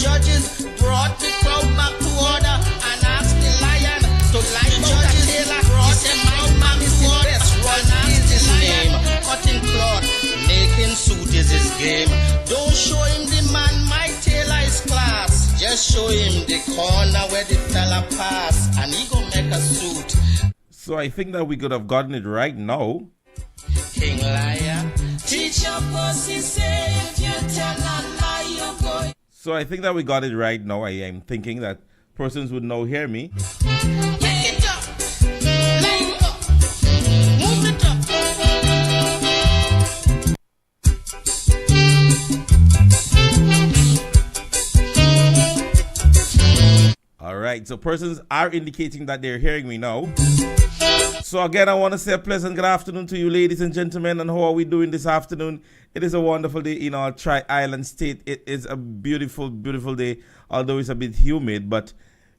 judges brought the crowd back to order and asked the lion to lie down the tailor. He said, my man is the best, Royal is his name. Cutting cloth, making suit is his game. Don't show him the man, my tailor is class. Just show him the corner where the fella pass, and he gon' make a suit. So I think that we could have gotten it right now. King liar, teach your pussy say if you tell a lie you go. So I think that we got it right now. I am thinking that persons would now hear me. Pick it up, lay it up, move it up. All right, so persons are indicating that they're hearing me now. So again, I want to say a pleasant good afternoon to you, ladies and gentlemen, and how are we doing this afternoon? It is a wonderful day in our Tri-Island state. It is a beautiful, beautiful day, although it's a bit humid, but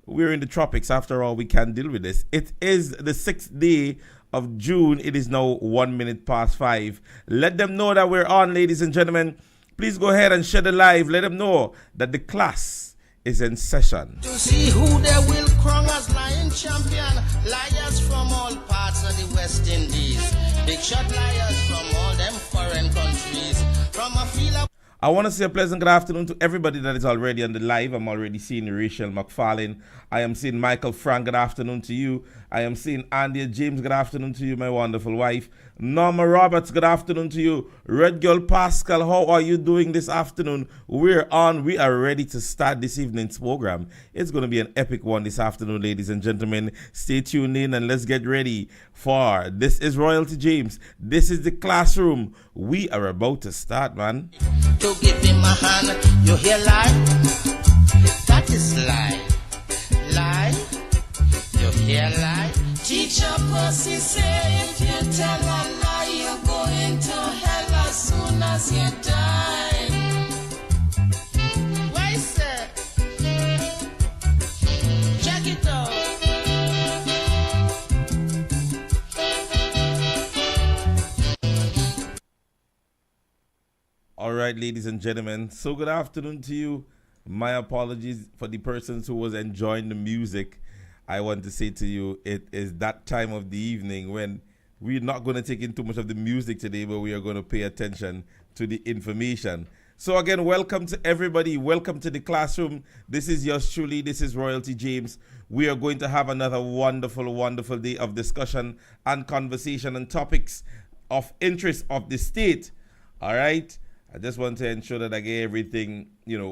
we're in the tropics. After all, we can deal with this. It is the 6th day of June. It is now 1 minute past 5. Let them know that we're on, ladies and gentlemen. Please go ahead and share the live. Let them know that the class is in session. To see who they will crown as lion champion. Liars from all parts of the West Indies. Big shot liars from all them foreign countries. From a field of I want to say a pleasant good afternoon to everybody that is already on the live. I'm already seeing Rachel McFarlane. I am seeing Michael Frank. Good afternoon to you. I am seeing Andy James. Good afternoon to you, my wonderful wife. Norma Roberts. Good afternoon to you. Red Girl Pascal. How are you doing this afternoon? We're on. We are ready to start this evening's program. It's going to be an epic one this afternoon, ladies and gentlemen. Stay tuned in and let's get ready for This is Royalty James. This is the classroom. We are about to start, man. to give him a hand. You hear lie? That is lie. Lie? You hear lie? Teacher pussy say if you tell a lie, you go into hell as soon as you die. Why, sir? Check it out. All right, ladies and gentlemen. So good afternoon to you. My apologies for the persons who was enjoying the music. I want to say to you, it is that time of the evening when we're not going to take in too much of the music today, but we are going to pay attention to the information. So again, welcome to everybody. Welcome to the classroom. This is yours truly. This is Royalty James. We are going to have another wonderful, wonderful day of discussion and conversation on topics of interest of the state. All right. I just want to ensure that I get everything,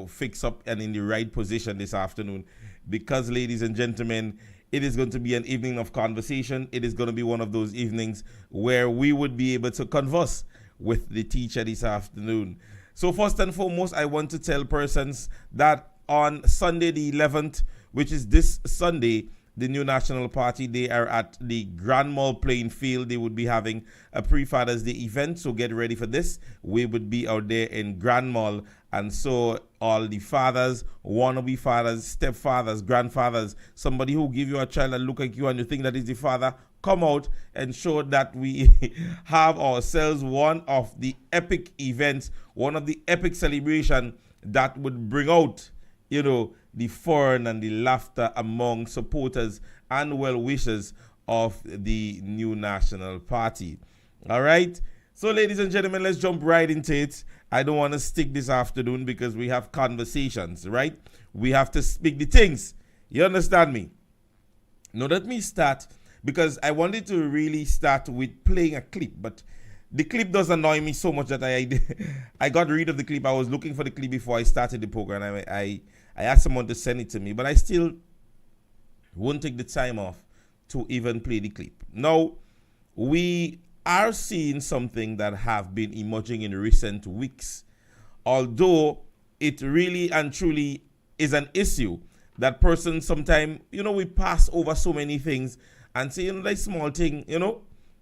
fixed up and in the right position this afternoon. Because, ladies and gentlemen, it is going to be an evening of conversation. It is going to be one of those evenings where we would be able to converse with the teacher this afternoon. So first and foremost, I want to tell persons that on Sunday the 11th, which is this Sunday, the New National Party, they are at the Grand Mall playing field. They would be having a pre-Father's Day event, so get ready for this. We would be out there in Grand Mall, and so all the fathers, wannabe fathers, stepfathers, grandfathers, somebody who give you a child and look at you and you think that is the father, come out and show that we have ourselves one of the epic events, one of the epic celebration that would bring out, the fun and the laughter among supporters and well-wishers of the New National Party. All right? So, ladies and gentlemen, let's jump right into it. I don't want to stick this afternoon because we have conversations, right? We have to speak the things. You understand me? Now, let me start because I wanted to really start with playing a clip, but the clip does annoy me so much that I got rid of the clip. I was looking for the clip before I started the program. I asked someone to send it to me, but I still won't take the time off to even play the clip. Now, we are seeing something that have been emerging in recent weeks, although it really and truly is an issue that persons sometimes, we pass over so many things and say, like small thing,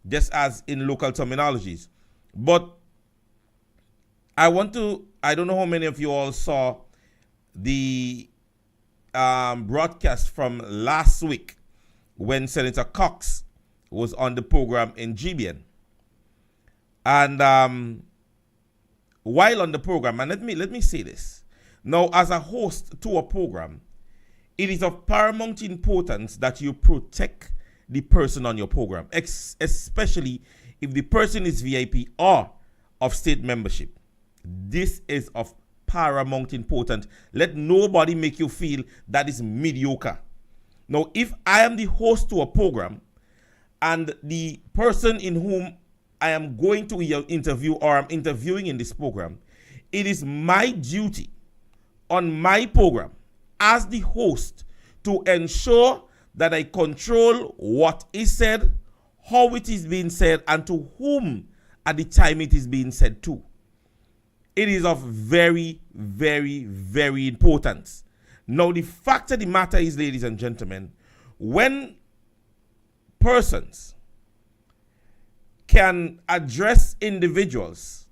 just as in local terminologies. But I don't know how many of you all saw the broadcast from last week when Senator Cox was on the program in GBN. And while on the program, and let me say this, Now, as a host to a program, it is of paramount importance that you protect the person on your program, especially if the person is VIP or of state membership. This is of paramount importance. Let nobody make you feel that is mediocre. Now, if I am the host to a program and the person in whom I am going to interview or I'm interviewing in this program, it is my duty on my program as the host to ensure that I control what is said, how it is being said, and to whom at the time it is being said to. It is of very, very, very importance. Now, the fact of the matter is, ladies and gentlemen, when persons can address individuals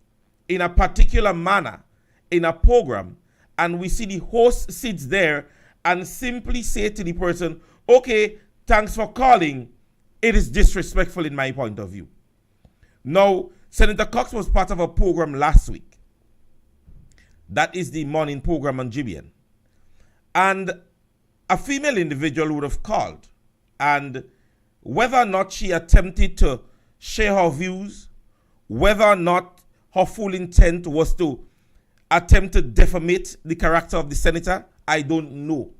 in a particular manner in a program, and we see the host sits there and simply say to the person, okay, thanks for calling, it is disrespectful in my point of view. Now, Senator Cox was part of a program last week. That is the morning program on GBN. And a female individual would have called, and whether or not she attempted to share her views, whether or not her full intent was to attempt to defamate the character of the senator, I don't know.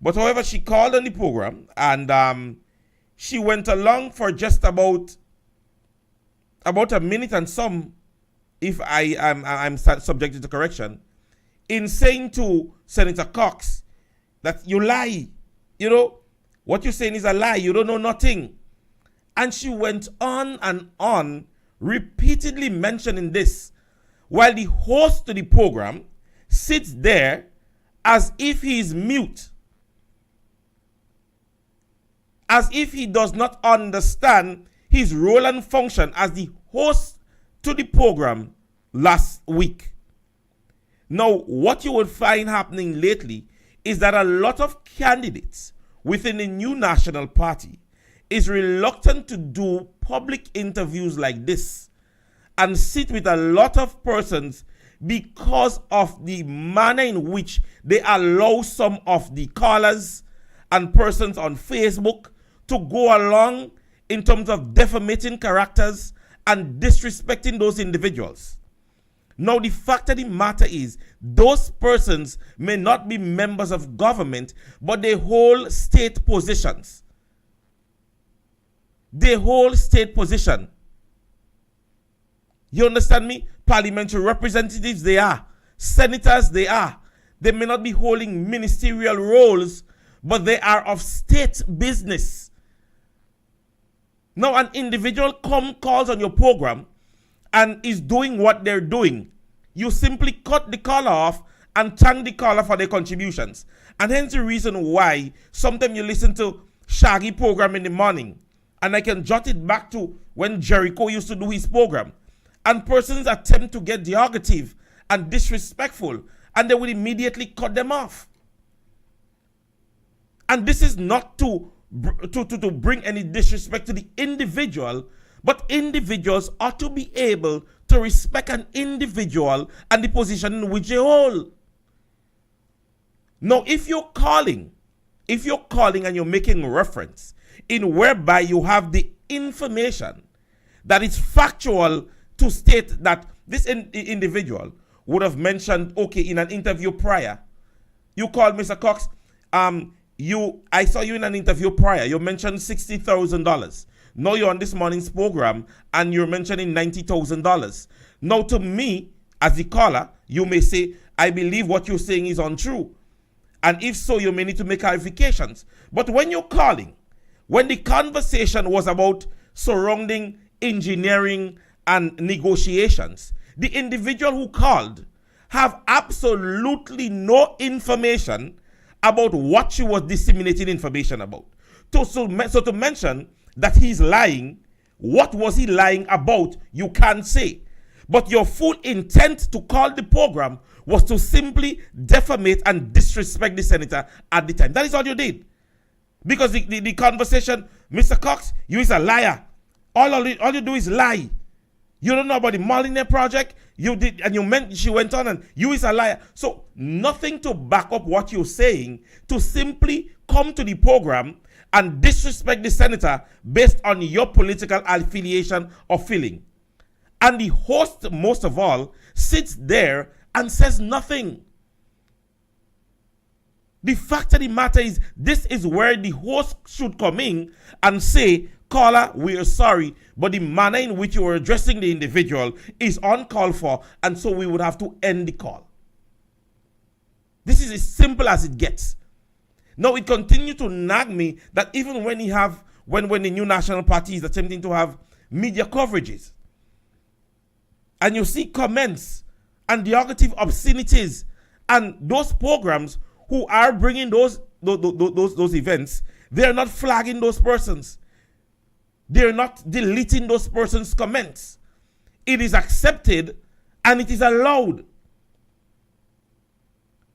But however, she called on the program, and she went along for just about a minute and some, if I'm subjected to correction, in saying to Senator Cox that you lie. You know, what you're saying is a lie. You don't know nothing. And she went on and on, repeatedly mentioning this, while the host to the program sits there as if he is mute, as if he does not understand his role and function as the host to the program last week. Now, what you will find happening lately is that a lot of candidates within the new national party is reluctant to do public interviews like this and sit with a lot of persons because of the manner in which they allow some of the callers and persons on Facebook to go along in terms of defamating characters and disrespecting those individuals. Now, the fact of the matter is, those persons may not be members of government, but they hold state positions. They hold state position. You understand me? Parliamentary representatives, they are. Senators, they are. They may not be holding ministerial roles, but they are of state business. Now, an individual calls on your program and is doing what they're doing. You simply cut the caller off and thank the caller for their contributions. And hence the reason why sometimes you listen to Shaggy program in the morning, and I can jot it back to when Jericho used to do his program, and persons attempt to get derogative and disrespectful, and they will immediately cut them off. And this is not to bring any disrespect to the individual, but individuals ought to be able to respect an individual and the position in which they hold. Now, if you're calling and you're making reference in whereby you have the information that is factual to state that this individual would have mentioned, okay, in an interview prior, you called Mr. Cox, I saw you in an interview prior, you mentioned $60,000. Now you're on this morning's program and you're mentioning $90,000. Now, to me, as the caller, you may say, I believe what you're saying is untrue. And if so, you may need to make clarifications. But when you're calling, when the conversation was about surrounding engineering and negotiations, the individual who called have absolutely no information about what she was disseminating information about. So to mention that he's lying, what was he lying about, you can't say. But your full intent to call the program was to simply defamate and disrespect the senator at the time. That is all you did. Because the conversation, Mr. Cox, you is a liar. All you do is lie. You don't know about the Molyneux project. You did, and she went on, and you is a liar. So nothing to back up what you're saying, to simply come to the program and disrespect the senator based on your political affiliation or feeling. And the host, most of all, sits there and says nothing. The fact of the matter is, this is where the host should come in and say, caller, we are sorry, but the manner in which you are addressing the individual is uncalled for, and so we would have to end the call. This is as simple as it gets. Now, it continues to nag me that even when when the new national party is attempting to have media coverages, and you see comments and derogative obscenities, and those programs who are bringing those events, they are not flagging those persons. They're not deleting those persons' comments. It is accepted and it is allowed.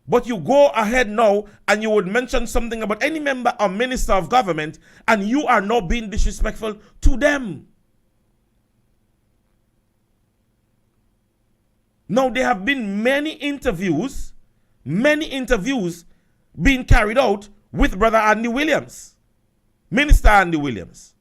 But you go ahead now and you would mention something about any member or minister of government, and you are now being disrespectful to them. Now, there have been many interviews being carried out with Brother Andy Williams, Minister Andy Williams.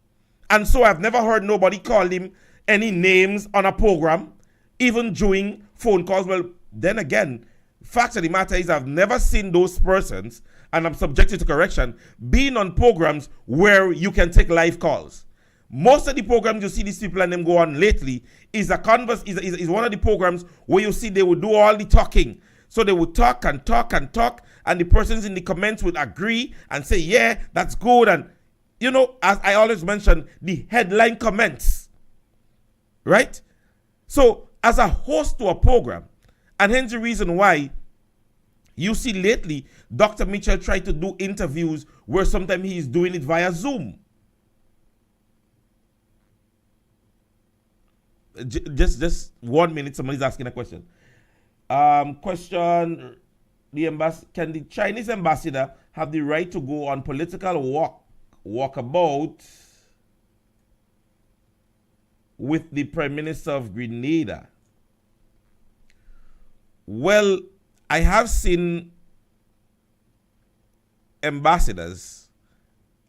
And so I've never heard nobody call him any names on a program, even during phone calls. Well, then again, fact of the matter is, I've never seen those persons, and I'm subjected to correction, being on programs where you can take live calls. Most of the programs you see these people and them go on lately is is one of the programs where you see they will do all the talking. So they would talk and talk and talk, and the persons in the comments would agree and say, yeah, that's good. And, you know, as I always mention, the headline comments, right? So as a host to a program, and hence the reason why you see lately Dr. Mitchell try to do interviews where sometimes he is doing it via Zoom. Just 1 minute, somebody's asking a question. Question, can the Chinese ambassador have the right to go on political walkabout with the Prime Minister of Grenada? Well, I have seen ambassadors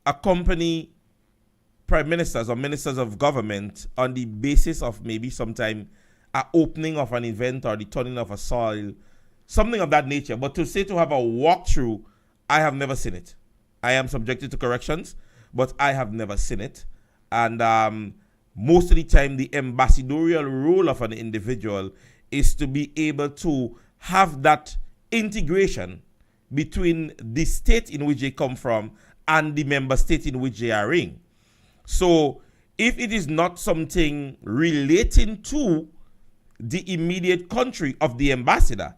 accompany prime ministers or ministers of government on the basis of maybe sometime an opening of an event or the turning of a soil, something of that nature. But to say to have a walkthrough, I have never seen it. I am subjected to corrections, but I have never seen it. And most of the time, the ambassadorial role of an individual is to be able to have that integration between the state in which they come from and the member state in which they are in. So if it is not something relating to the immediate country of the ambassador,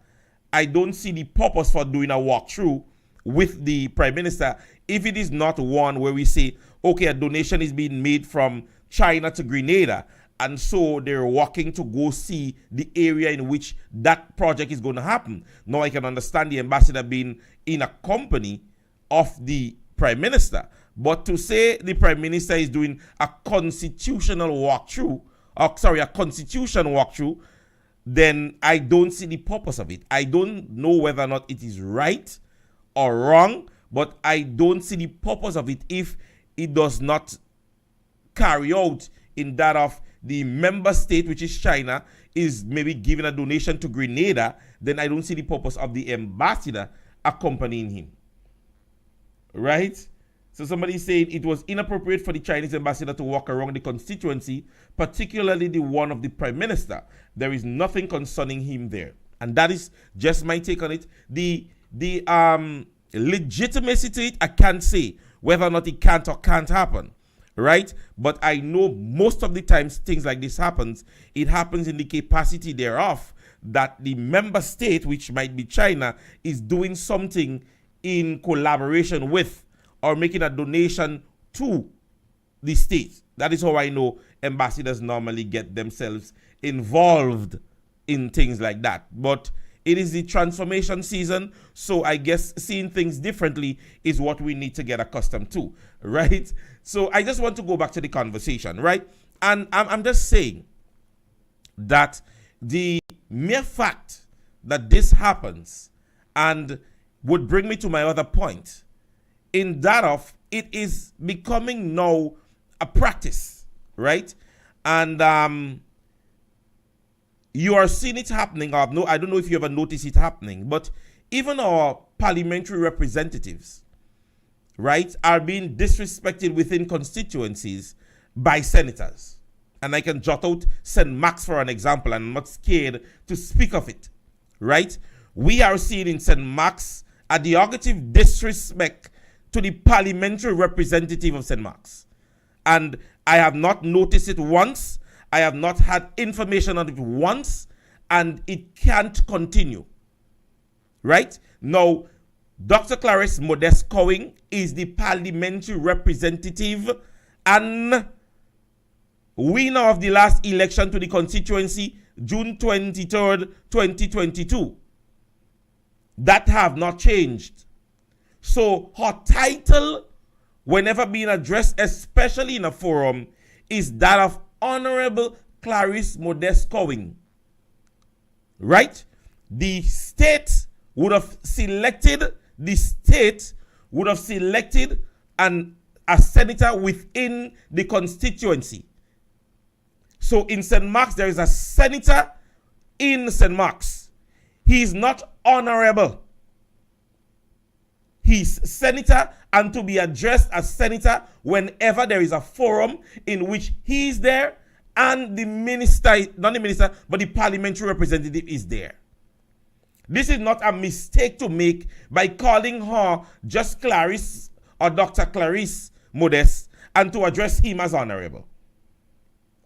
I don't see the purpose for doing a walkthrough with the prime minister if it is not one where we say, okay, a donation is being made from China to Grenada, and so they're walking to go see the area in which that project is going to happen. Now I can understand the ambassador being in a company of the prime minister, but to say the prime minister is doing a constitution walkthrough, then I don't see the purpose of it. I don't know whether or not it is right or wrong, but I don't see the purpose of it if it does not carry out in that of the member state, which is China, is maybe giving a donation to Grenada. Then I don't see the purpose of the ambassador accompanying him. Right? So somebody is saying it was inappropriate for the Chinese ambassador to walk around the constituency, particularly the one of the prime minister. There is nothing concerning him there. And that is just my take on it. The legitimacy to it, I can't say whether or not it can't or can't happen. Right? But I know most of the times things like this happens. It happens in the capacity thereof that the member state, which might be China, is doing something in collaboration with or making a donation to the state. That is how I know ambassadors normally get themselves involved in things like that. But it is the transformation season, so I guess seeing things differently is what we need to get accustomed to, right? So I just want to go back to the conversation, right? And I'm just saying, that the mere fact that this happens, and would bring me to my other point, in that of it is becoming now a practice, right? And you are seeing it happening. I don't know if you ever noticed it happening, but even our parliamentary representatives, right, are being disrespected within constituencies by senators. And I can jot out St. Max for an example, and I'm not scared to speak of it, right? We are seeing in St. Max a derogative disrespect to the parliamentary representative of St. Max. And I have not noticed it once. I have not had information on it once, and it can't continue, right? Now, Dr. Clarice Modest Cowing is the parliamentary representative and winner of the last election to the constituency, June 23rd, 2022. That have not changed. So her title, whenever being addressed, especially in a forum, is that of Honorable Clarice Modest Cowing. Right? The state would have selected a senator within the constituency. So in St. Mark's, there is a senator in St. Mark's. He is not honorable. He's senator, and to be addressed as senator whenever there is a forum in which he is there and the minister, not the minister, but the parliamentary representative is there. This is not a mistake to make by calling her just Clarice or Dr. Clarice Modest and to address him as honorable.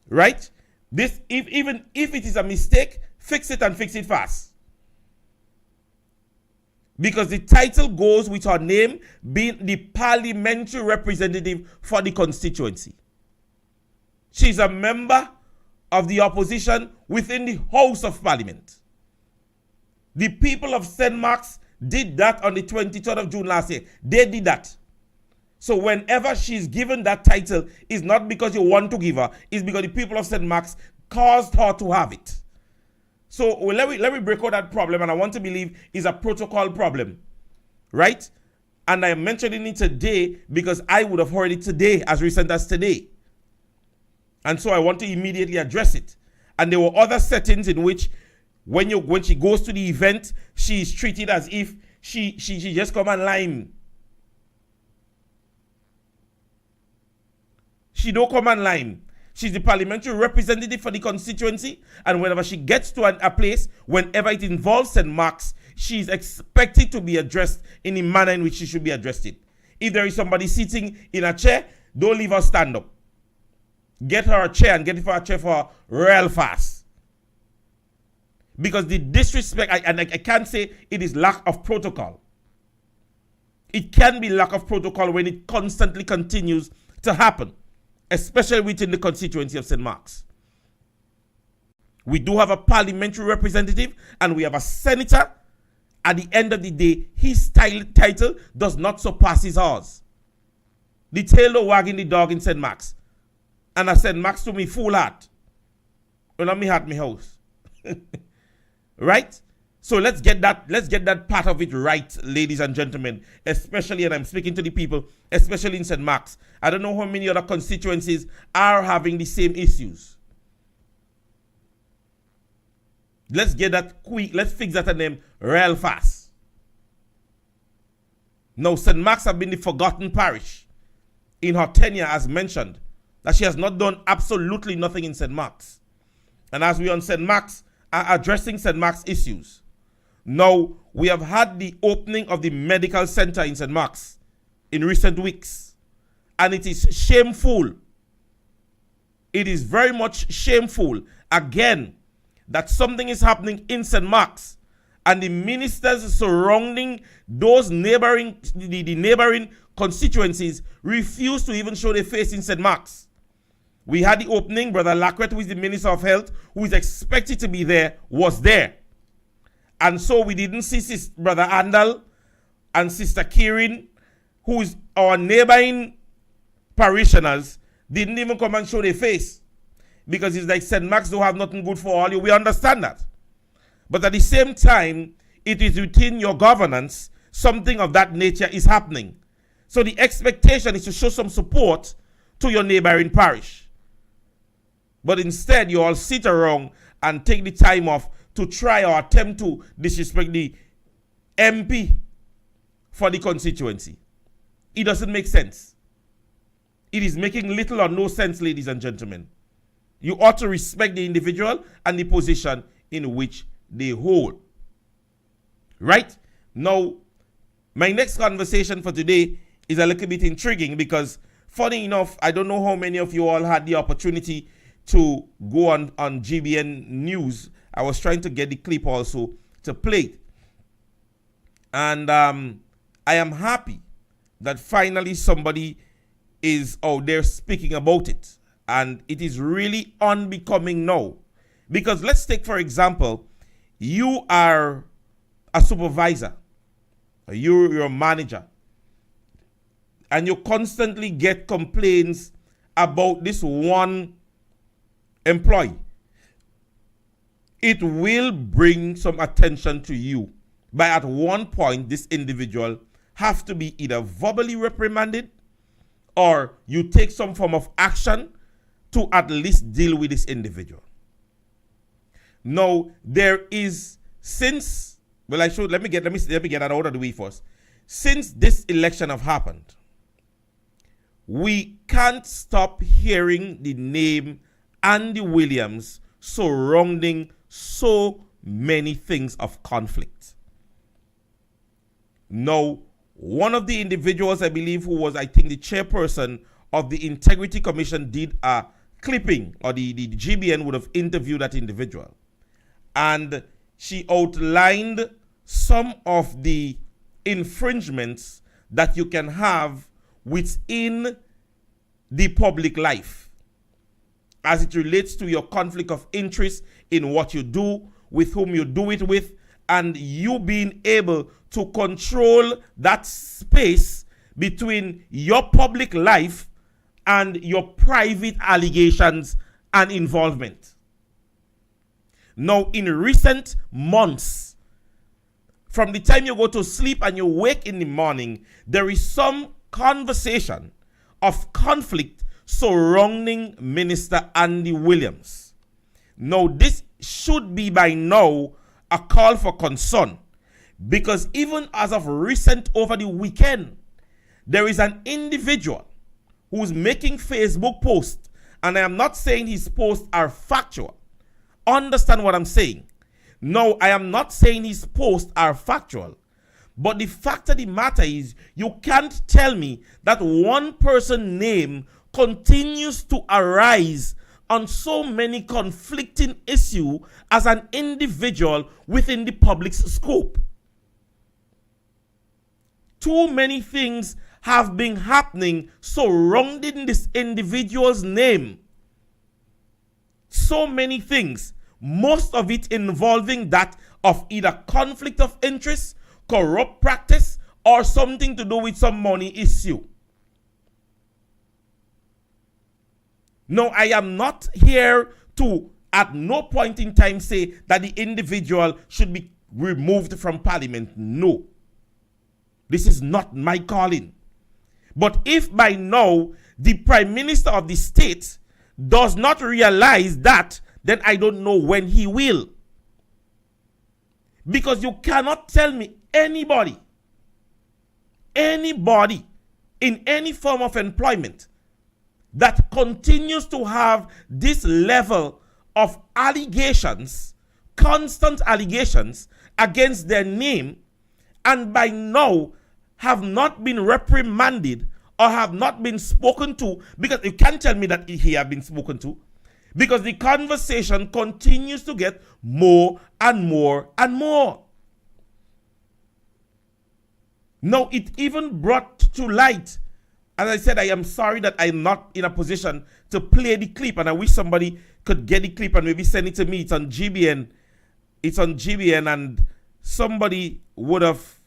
Right? This, even if it is a mistake, fix it and fix it fast. Because the title goes with her name being the parliamentary representative for the constituency. She's a member of the opposition within the House of Parliament. The people of St. Mark's did that on the 23rd of June last year. They did that. So whenever she's given that title, it's not because you want to give her, it's because the people of St. Mark's caused her to have it. So let me break out that problem, and I want to believe it's a protocol problem, right? And I am mentioning it today because I would have heard it today, as recent as today. And so I want to immediately address it. And there were other settings in which when she goes to the event, she is treated as if she just come online. She don't come online. She's the parliamentary representative for the constituency, and whenever she gets to a place, whenever it involves St. Mark's, she's expected to be addressed in the manner in which she should be addressed. If there is somebody sitting in a chair, don't leave her stand up. Get her a chair and get her a chair for her real fast. Because the disrespect, I can't say it is lack of protocol. It can be lack of protocol when it constantly continues to happen, especially within the constituency of St. Mark's. We do have a parliamentary representative and we have a senator. At the end of the day, his title does not surpass his ours. The tail wagging the dog in St. Mark's. And I said, Max to me full heart. When I'm at my house. Right? So let's get that part of it right, ladies and gentlemen. Especially, and I'm speaking to the people, especially in St. Mark's. I don't know how many other constituencies are having the same issues. Let's get that quick. Let's fix that name real fast. Now, St. Mark's have been the forgotten parish in her tenure, as mentioned, that she has not done absolutely nothing in St. Mark's. And as we on St. Mark's are addressing St. Mark's issues, now we have had the opening of the medical center in St. Mark's in recent weeks. And it is shameful. It is very much shameful, again, that something is happening in St. Mark's and the ministers surrounding those neighboring, the neighboring constituencies refuse to even show their face in St. Mark's. We had the opening. Brother Lacret, who is the Minister of Health, who is expected to be there, was there. And so we didn't see Brother Andal and Sister Kieran, who is our neighboring parishioners, didn't even come and show their face. because it's like St. Max don't have nothing good for all you. We understand that. But at the same time, it is within your governance, something of that nature is happening. So the expectation is to show some support to your neighboring parish. But instead, you all sit around and take the time off to try or attempt to disrespect the MP for the constituency. It doesn't make sense. It is making little or no sense, ladies and gentlemen. You ought to respect the individual and the position in which they hold. Right? Now, my next conversation for today is a little bit intriguing because, funny enough, I don't know how many of you all had the opportunity to go on GBN News. I was trying to get the clip also to play it. And I am happy that finally somebody is out there speaking about it. And it is really unbecoming now. Because let's take, for example, you are a supervisor. You're a manager. And you constantly get complaints about this one employee. It will bring some attention to you. But at one point, this individual have to be either verbally reprimanded or you take some form of action to at least deal with this individual. Now, there is, since, well, let me get that out of the way first. Since this election have happened, we can't stop hearing the name Andy Williams surrounding so many things of conflict. Now, one of the individuals, I believe, who was, I think, the chairperson of the Integrity Commission did a clipping, or the GBN would have interviewed that individual. And she outlined some of the infringements that you can have within the public life as it relates to your conflict of interest in what you do, with whom you do it with, and you being able to control that space between your public life and your private allegations and involvement. Now, in recent months, from the time you go to sleep and you wake in the morning, there is some conversation of conflict surrounding Minister Andy Williams. Now, this should be by now a call for concern, because even as of recent over the weekend, there is an individual who's making Facebook posts, and I am not saying his posts are factual. Understand what I'm saying. No, I am not saying his posts are factual. But the fact of the matter is, you can't tell me that one person's name continues to arise on so many conflicting issues as an individual within the public's scope. Too many things have been happening surrounding this individual's name. So many things, most of it involving that of either conflict of interest, corrupt practice, or something to do with some money issue. No, I am not here to at no point in time say that the individual should be removed from parliament. No. This is not my calling. But if by now the Prime Minister of the state does not realize that, then I don't know when he will. Because you cannot tell me anybody in any form of employment that continues to have this level of allegations, constant allegations against their name, and by now have not been reprimanded or have not been spoken to, because you can't tell me that he have been spoken to, because the conversation continues to get more and more and more. Now, it even brought to light, as I said, I am sorry that I'm not in a position to play the clip, and I wish somebody could get the clip and maybe send it to me. It's on GBN. It's on GBN, and somebody would have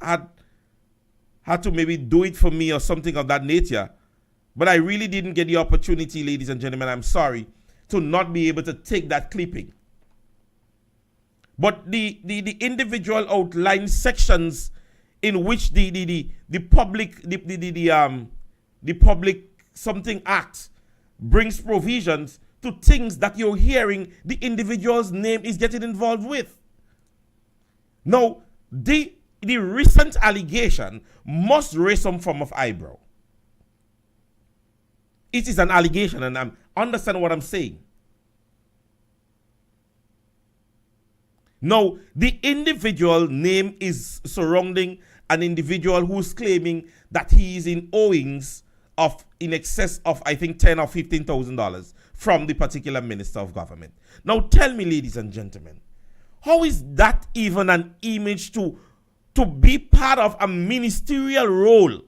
had to maybe do it for me or something of that nature. But I really didn't get the opportunity, ladies and gentlemen, I'm sorry, to not be able to take that clipping. But the individual outline sections in which the public something act brings provisions to things that you're hearing the individual's name is getting involved with. Now, the recent allegation must raise some form of eyebrow. It is an allegation, and I understand what I'm saying. Now, the individual name is surrounding an individual who's claiming that he is in owings of in excess of, I think, $10,000 or $15,000 from the particular minister of government. Now, tell me, ladies and gentlemen, how is that even an image to be part of a ministerial role,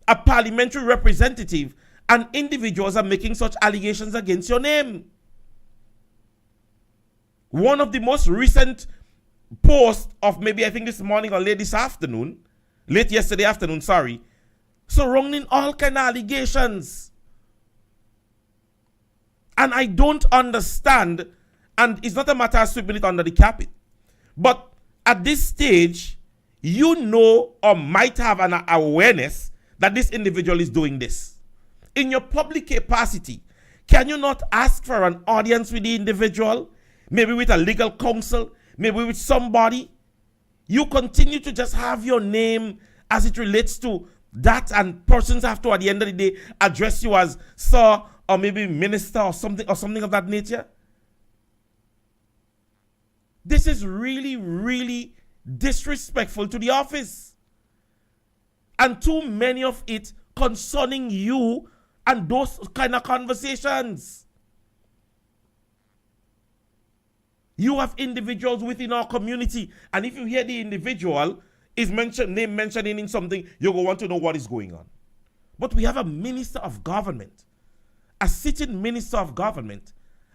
a parliamentary representative, and individuals are making such allegations against your name? One of the most recent posts of maybe I think this morning or late yesterday afternoon, surrounding all kind of allegations. And I don't understand, and it's not a matter of sweeping it under the carpet, but at this stage, you know or might have an awareness that this individual is doing this. In your public capacity, can you not ask for an audience with the individual? Maybe with a legal counsel, maybe with somebody. You continue to just have your name as it relates to that, and persons have to, at the end of the day, address you as sir or maybe minister or something of that nature. This is really, really disrespectful to the office. And too many of it concerning you and those kind of conversations. You have individuals within our community, and if you hear the individual is name mentioning in something, you're going to want to know what is going on. But we have a minister of government, a sitting minister of government,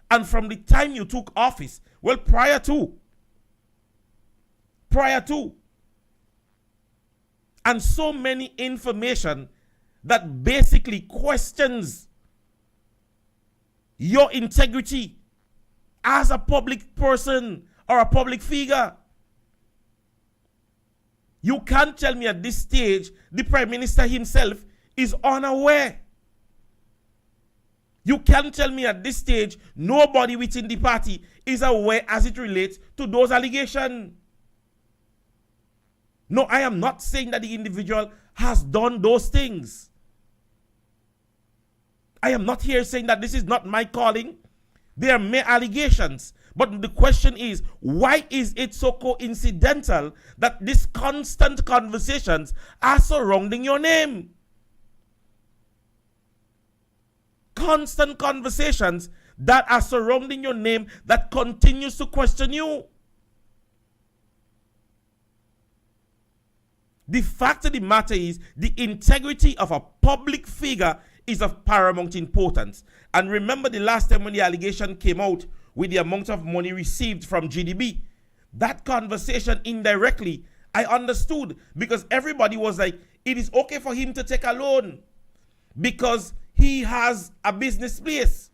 and from the time you took office, well, prior to, and so many information that basically questions your integrity as a public person or a public figure. You can't tell me at this stage the Prime Minister himself is unaware. You can't tell me at this stage nobody within the party is aware as it relates to those allegations. No, I am not saying that the individual has done those things. I am not here saying that this is not my calling. They are mere allegations. But the question is, why is it so coincidental that these constant conversations are surrounding your name? Constant conversations that are surrounding your name that continues to question you. The fact of the matter is, the integrity of a public figure is of paramount importance. And remember the last time when the allegation came out with the amount of money received from GDB, that conversation indirectly, I understood, because everybody was like, it is okay for him to take a loan because he has a business place.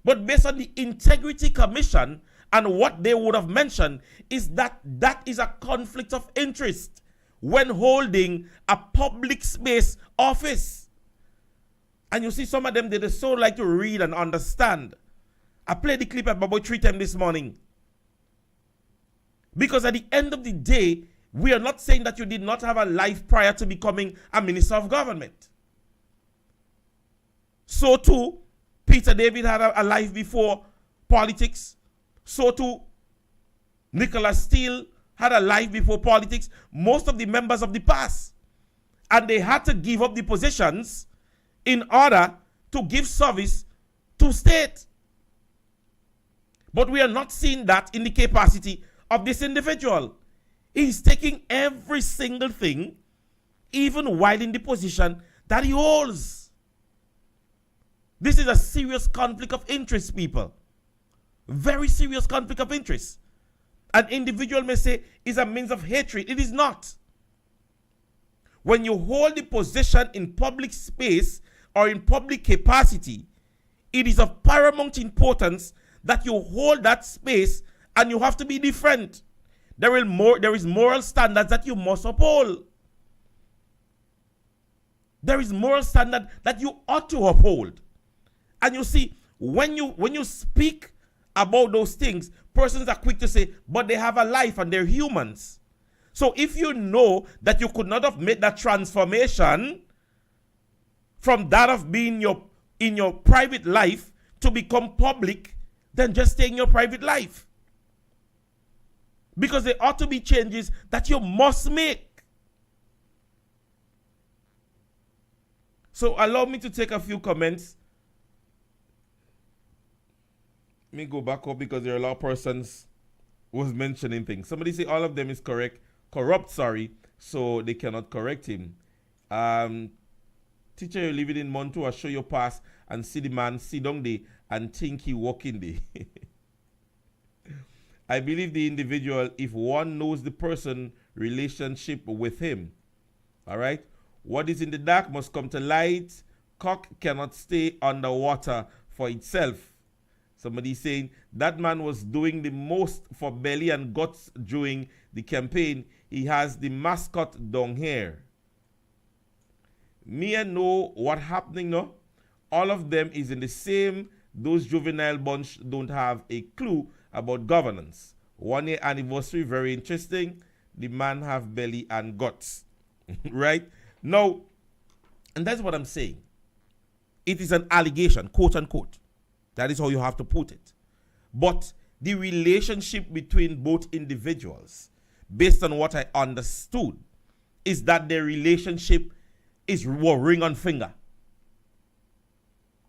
But based on the Integrity Commission and what they would have mentioned is that that is a conflict of interest when holding a public space office. And you see, some of them, they just so like to read and understand. I played the clip about 3 times this morning. Because at the end of the day, we are not saying that you did not have a life prior to becoming a minister of government. So too, Peter David had a life before politics. So too, Nicholas Steele had a life before politics. Most of the members of the past. And they had to give up the positions in order to give service to state. But we are not seeing that in the capacity of this individual. He's taking every single thing, even while in the position that he holds. This is a serious conflict of interest, people. Very serious conflict of interest. An individual may say is a means of hatred. It is not. When you hold the position in public space or in public capacity, it is of paramount importance that you hold that space, and you have to be different. There is moral standards that you must uphold. There is moral standard that you ought to uphold. And you see, when you speak about those things, persons are quick to say, but they have a life and they're humans. So if you know that you could not have made that transformation from that of being in your private life to become public, then just stay in your private life. Because there ought to be changes that you must make. So allow me to take a few comments. Let me go back up because there are a lot of persons was mentioning things. Somebody say all of them is corrupt, so they cannot correct him. Teacher, you living in Montua, show your past and see the man sit down there and think he walking there. I believe the individual, if one knows the person, relationship with him. All right? What is in the dark must come to light. Cock cannot stay underwater for itself. Somebody saying that man was doing the most for belly and guts during the campaign. He has the mascot down here. Me and know what happening now. All of them is in the same. Those juvenile bunch don't have a clue about governance. 1 year anniversary, very interesting. The man have belly and guts. Right? Now, and that's what I'm saying. It is an allegation, quote unquote. That is how you have to put it. But the relationship between both individuals, based on what I understood, is that their relationship is ring on finger.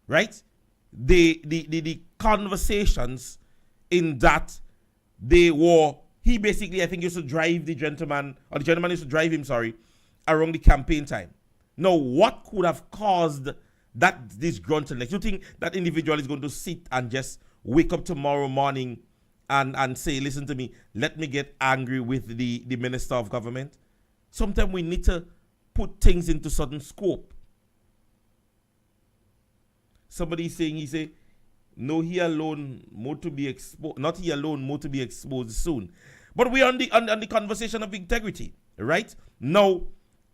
Right? The conversations in that they were, he basically, I think, used to drive the gentleman, or the gentleman used to drive him, around the campaign time. Now, what could have caused that disgruntledness? You think that individual is going to sit and just wake up tomorrow morning and say, listen to me, let me get angry with the minister of government? Sometimes we need to put things into certain scope. Somebody is saying, he say, no, he alone, more to be exposed, not he alone, more to be exposed soon. But we are on the conversation of integrity, right? Now,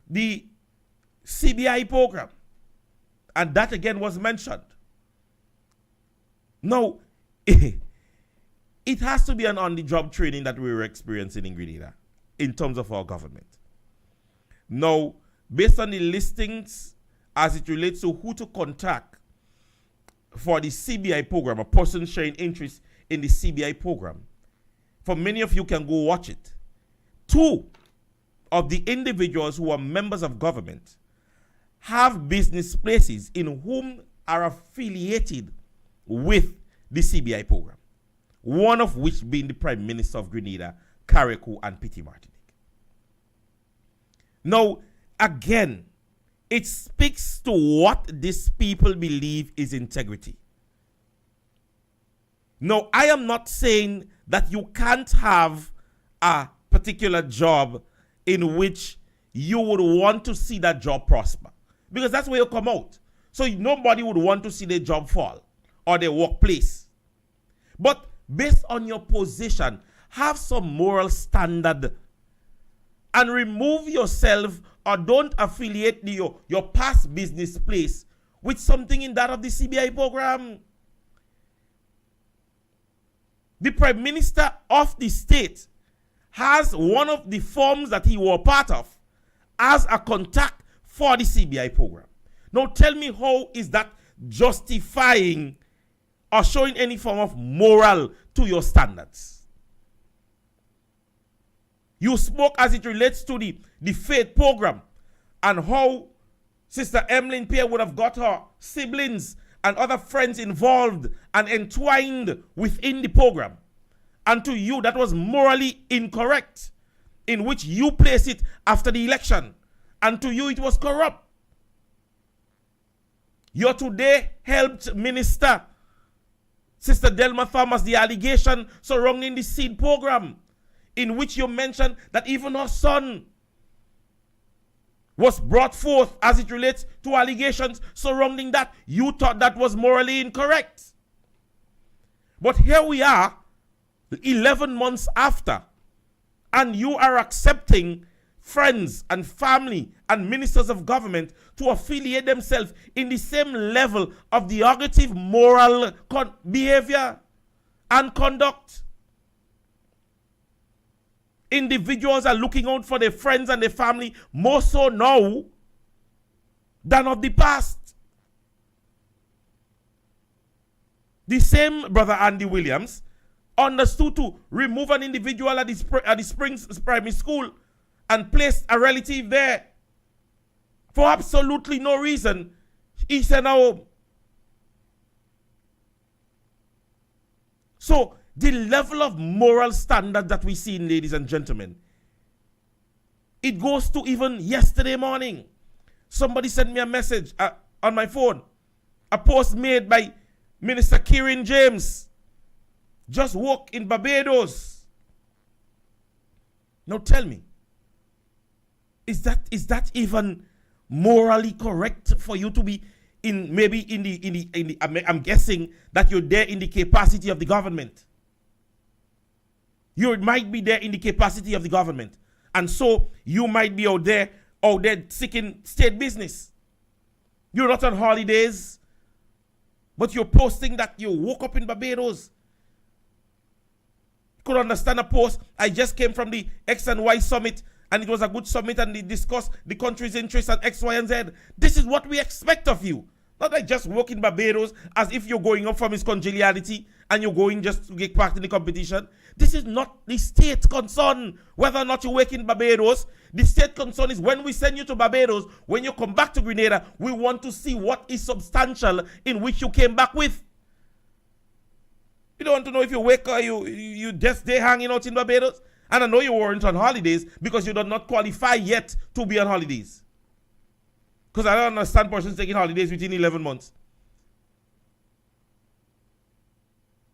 the CBI program, and that again was mentioned. Now, it has to be an on-the-job training that we were experiencing in Grenada in terms of our government. Now, based on the listings as it relates to who to contact for the CBI program, a person showing interest in the CBI program, for many of you can go watch it. 2 of the individuals who are members of government have business places in whom are affiliated with the CBI program. One of which being the Prime Minister of Grenada, Carriacou and Petit Martinique. Now, again, it speaks to what these people believe is integrity. Now, I am not saying that you can't have a particular job in which you would want to see that job prosper. Because that's where you come out. So nobody would want to see their job fall or their workplace. But based on your position, have some moral standard and remove yourself, or don't affiliate your past business place with something in that of the CBI program. The Prime Minister of the state has one of the forms that he was part of as a contact for the CBI program. Now tell me, how is that justifying or showing any form of moral to your standards? You spoke as it relates to the faith program and how Sister Emmeline Pierre would have got her siblings and other friends involved and entwined within the program. And to you, that was morally incorrect, in which you place it after the election. And to you, it was corrupt. You today helped Minister Sister Delma Thomas, the allegation surrounding the seed program, in which you mentioned that even her son was brought forth as it relates to allegations surrounding that. You thought that was morally incorrect. But here we are, 11 months after, and you are accepting friends and family and ministers of government to affiliate themselves in the same level of derogative moral behavior and conduct. Individuals are looking out for their friends and their family more so now than of the past. The same brother Andy Williams understood to remove an individual at the Springs Primary School and placed a relative there for absolutely no reason. He said, "No." So the level of moral standard that we see, ladies and gentlemen, it goes to even yesterday morning. Somebody sent me a message on my phone, a post made by Minister Kieran James. Just woke in Barbados. Now tell me, is that even morally correct for you to be in the I'm guessing that you're there in the capacity of the government. You might be there in the capacity of the government. And so you might be out there seeking state business. You're not on holidays, but you're posting that you woke up in Barbados. Could understand a post. I just came from the X and Y summit, and it was a good summit, and they discussed the country's interests and X, Y, and Z. This is what we expect of you. Not like just work in Barbados as if you're going up from his congeniality and you're going just to get part in the competition. This is not the state concern, whether or not you work in Barbados. The state concern is when we send you to Barbados, when you come back to Grenada, we want to see what is substantial in which you came back with. You don't want to know if you work or you just there hanging out in Barbados. And I know you weren't on holidays because you do not qualify yet to be on holidays. Because I don't understand persons taking holidays within 11 months.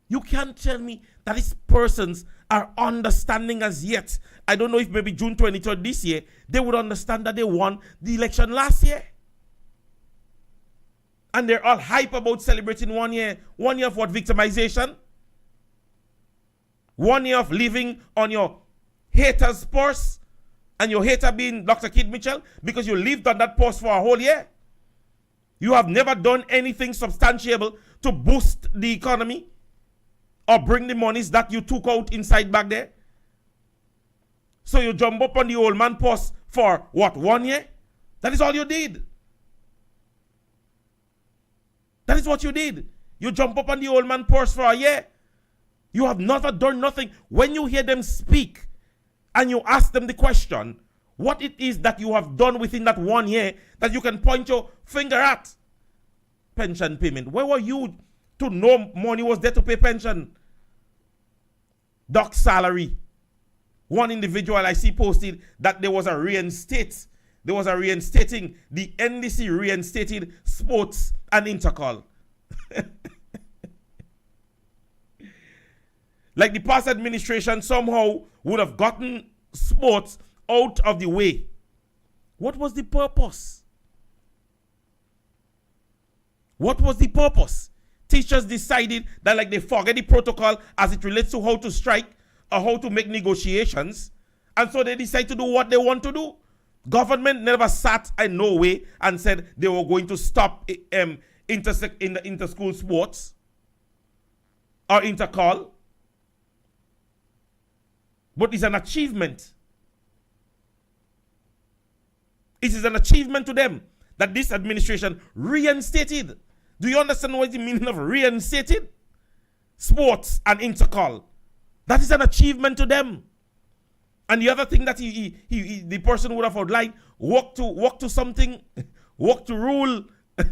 You can't tell me that these persons are understanding as yet. I don't know if maybe June 23rd this year, they would understand that they won the election last year. And they're all hype about celebrating 1 year. 1 year of what? Victimization? 1 year of living on your hater's purse, and your hater being Dr. Kid Mitchell, because you lived on that post for a whole year. You have never done anything substantiable to boost the economy or bring the monies that you took out inside back there. So you jump up on the old man post for what, 1 year? That is all you did. That is what you did. You jump up on the old man post for a year. You have never done nothing. When you hear them speak and you ask them the question, what it is that you have done within that 1 year that you can point your finger at? Pension payment. Where were you to know money was there to pay pension? Doc's salary. One individual I see posted that there was a reinstate. There was a reinstating. The NDC reinstated sports and intercall. Like the past administration somehow would have gotten sports out of the way. What was the purpose? What was the purpose? Teachers decided that like they forget the protocol as it relates to how to strike or how to make negotiations. And so they decide to do what they want to do. Government never sat in no way and said they were going to stop inter-school sports or intercall. But it's an achievement. It is an achievement to them that this administration reinstated. Do you understand what the meaning of reinstated? Sports and intercall. That is an achievement to them. And the other thing that the person would have outlined, walk to something, walk to rule.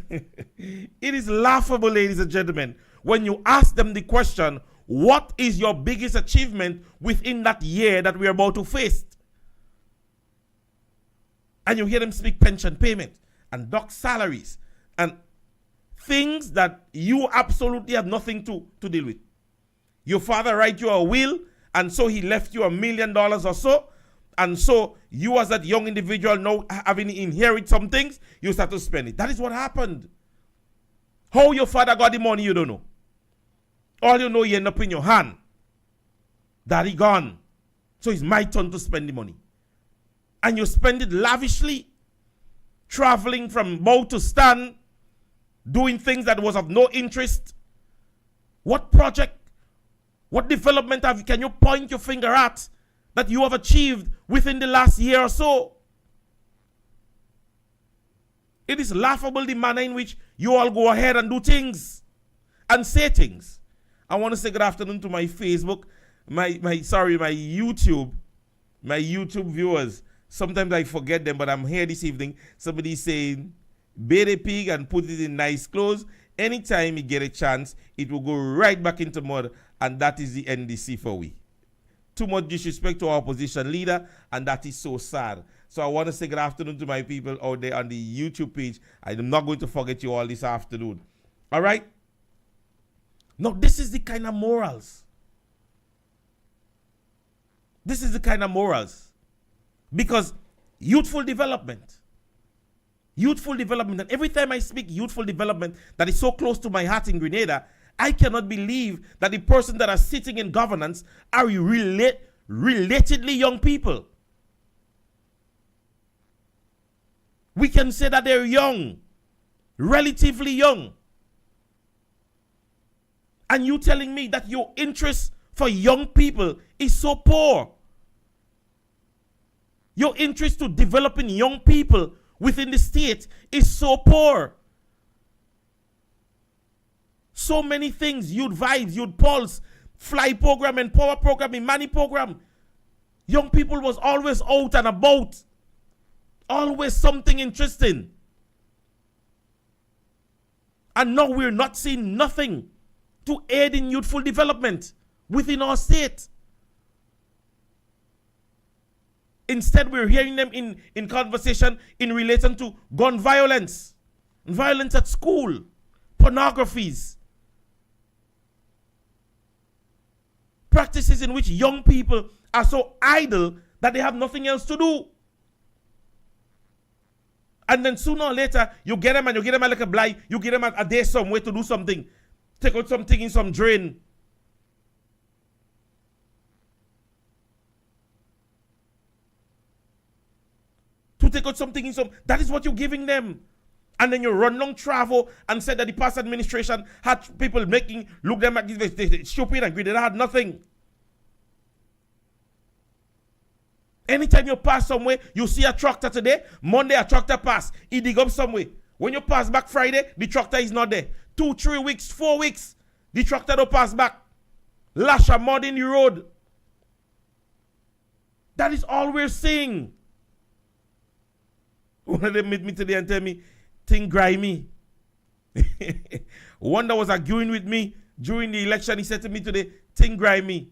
It is laughable, ladies and gentlemen, when you ask them the question, what is your biggest achievement within that year that we're about to face? And you hear them speak pension payment and doc salaries and things that you absolutely have nothing to deal with. Your father write you a will, and so he left you $1 million or so, And so you as that young individual now having inherit some things, you start to spend it. That is what happened. How your father got the money, you don't know. All you know, you end up in your hand. Daddy gone. So it's my turn to spend the money. And you spend it lavishly, traveling from bow to stand, doing things that was of no interest. What project, what development can you point your finger at that you have achieved within the last year or so? It is laughable the manner in which you all go ahead and do things and say things. I want to say good afternoon to my Facebook, my YouTube viewers. Sometimes I forget them, but I'm here this evening. Somebody saying, bait a pig and put it in nice clothes. Anytime you get a chance, it will go right back into mud, and that is the NDC for we. Too much disrespect to our opposition leader, and that is so sad. So I want to say good afternoon to my people out there on the YouTube page. I'm not going to forget you all this afternoon. All right? Now, this is the kind of morals. This is the kind of morals. Because youthful development, and every time I speak youthful development that is so close to my heart in Grenada, I cannot believe that the person that are sitting in governance are relatedly young people. We can say that they're young, relatively young. And you telling me that your interest for young people is so poor. Your interest to developing young people within the state is so poor. So many things, youth vibes, youth pulse, fly program, and power program, and money program. Young people was always out and about. Always something interesting. And now we're not seeing nothing to aid in youthful development within our state. Instead, we're hearing them in conversation in relation to gun violence, violence at school, pornographies, practices in which young people are so idle that they have nothing else to do. And then sooner or later, you get them a little blind, you get them a day somewhere to do something, take out something in some drain. To take out something in some, that is what you're giving them. And then you run long travel and said that the past administration had people look them like they stupid and greedy. They had nothing. Anytime you pass somewhere, you see a tractor today, Monday a tractor pass, he dig up somewhere. When you pass back Friday, the tractor is not there. 2, 3 weeks, 4 weeks, the tractor don't pass back. Lash a mud in the road. That is all we're seeing. One of them meet me today and tell me, thing grimy. One that was arguing with me during the election, he said to me today, thing grimy.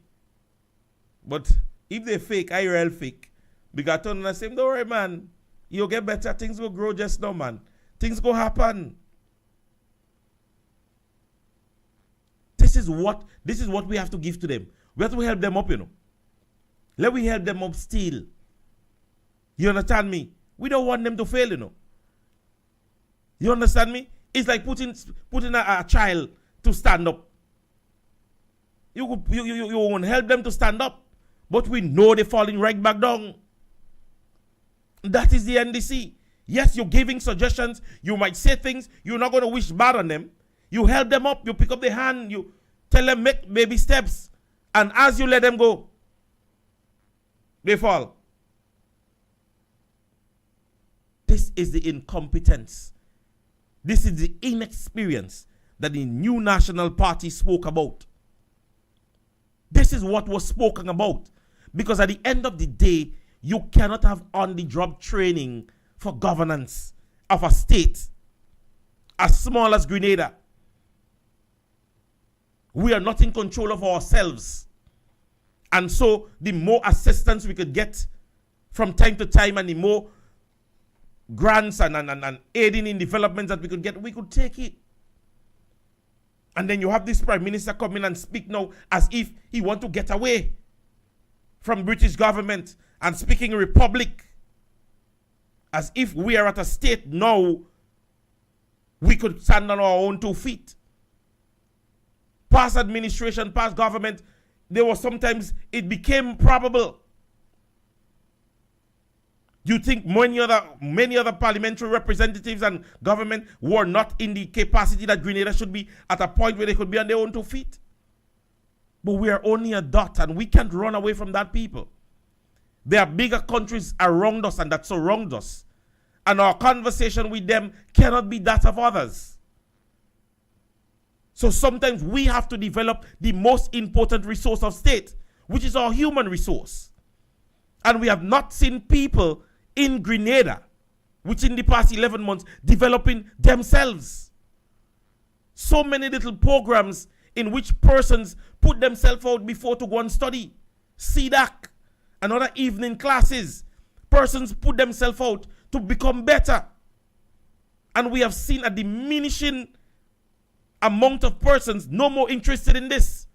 But if they fake, I real fake. Because I told him, I said, don't worry, man. You'll get better. Things will grow just now, man. Things will happen. This is what we have to give to them. We have to help them up, Let me help them up still. You understand me? We don't want them to fail, You understand me? It's like putting a child to stand up. You won't help them to stand up, but we know they're falling right back down. That is the NDC. Yes, you're giving suggestions. You might say things. You're not going to wish bad on them. You help them up. You pick up their hand. You tell them make baby steps. And as you let them go, they fall. This is the incompetence. This is the inexperience that the new National Party spoke about. This is what was spoken about. Because at the end of the day, you cannot have on-the-job training for governance of a state as small as Grenada. We are not in control of ourselves. And so the more assistance we could get from time to time and the more grants and aiding in developments that we could get, we could take it. And then you have this Prime Minister come in and speak now as if he want to get away from British government and speaking republic as if we are at a state now we could stand on our own 2 feet. Past administration, past government, there was sometimes it became probable. You think many other parliamentary representatives and government were not in the capacity that Grenada should be at a point where they could be on their own 2 feet? But we are only a dot, and we can't run away from that, people. There are bigger countries around us and that surround us. And our conversation with them cannot be that of others. So sometimes we have to develop the most important resource of state, which is our human resource. And we have not seen people in Grenada, which in the past 11 months, developing themselves. So many little programs in which persons put themselves out before to go and study. CDAC and other evening classes. Persons put themselves out to become better. And we have seen a diminishing amount of persons no more interested in this.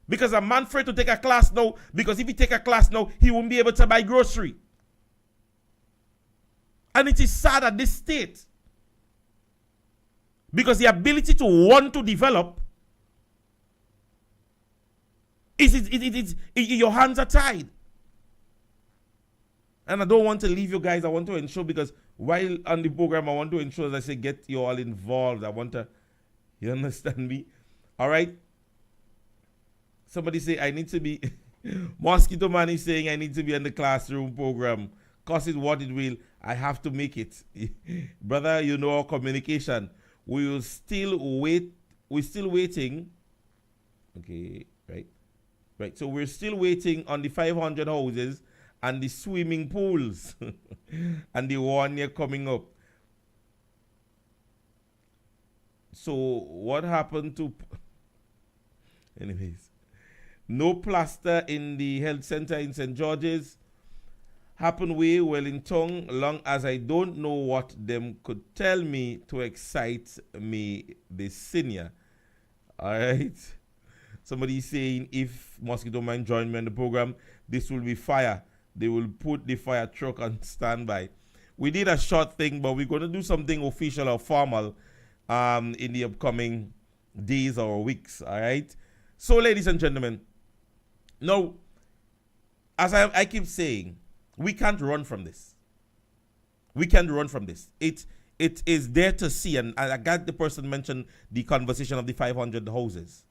Because a man afraid to take a class now, because if he take a class now, he won't be able to buy grocery. And it is sad at this state. Because the ability to want to develop your hands are tied. And I don't want to leave you guys. I want to ensure, because while on the program, I want to ensure, as I say, get you all involved. I want to, you understand me? All right? Somebody say, I need to be, Mosquito Man is saying, I need to be in the classroom program. Cost it what it will. I have to make it. Brother, you know our communication. We will still wait. We're still waiting. Okay, right. Right, so we're still waiting on the 500 houses and the swimming pools and the 1 year coming up. So what happened to... Anyways. No plaster in the health center in St. George's. Happen way Wellington, long as I don't know what them could tell me to excite me this senior. All right. Somebody saying if Mosquito Man join me on the program, this will be fire. They will put the fire truck on standby. We did a short thing, but we're going to do something official or formal in the upcoming days or weeks. All right. So, ladies and gentlemen, now, as I keep saying, we can't run from this. We can't run from this. It is there to see, and I got the person mentioned the conversation of the 500 houses.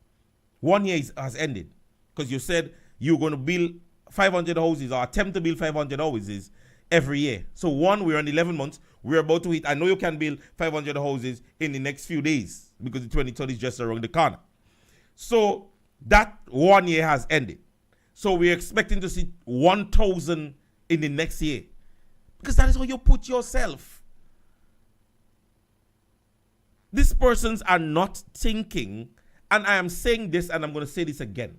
1 year has ended because you said you're going to build 500 houses or attempt to build 500 houses every year. So we're on 11 months. We're about to hit. I know you can build 500 houses in the next few days because the 2030 is just around the corner. So that 1 year has ended. So we're expecting to see 1,000 in the next year because that is how you put yourself. These persons are not thinking. And I am saying this, and I'm going to say this again.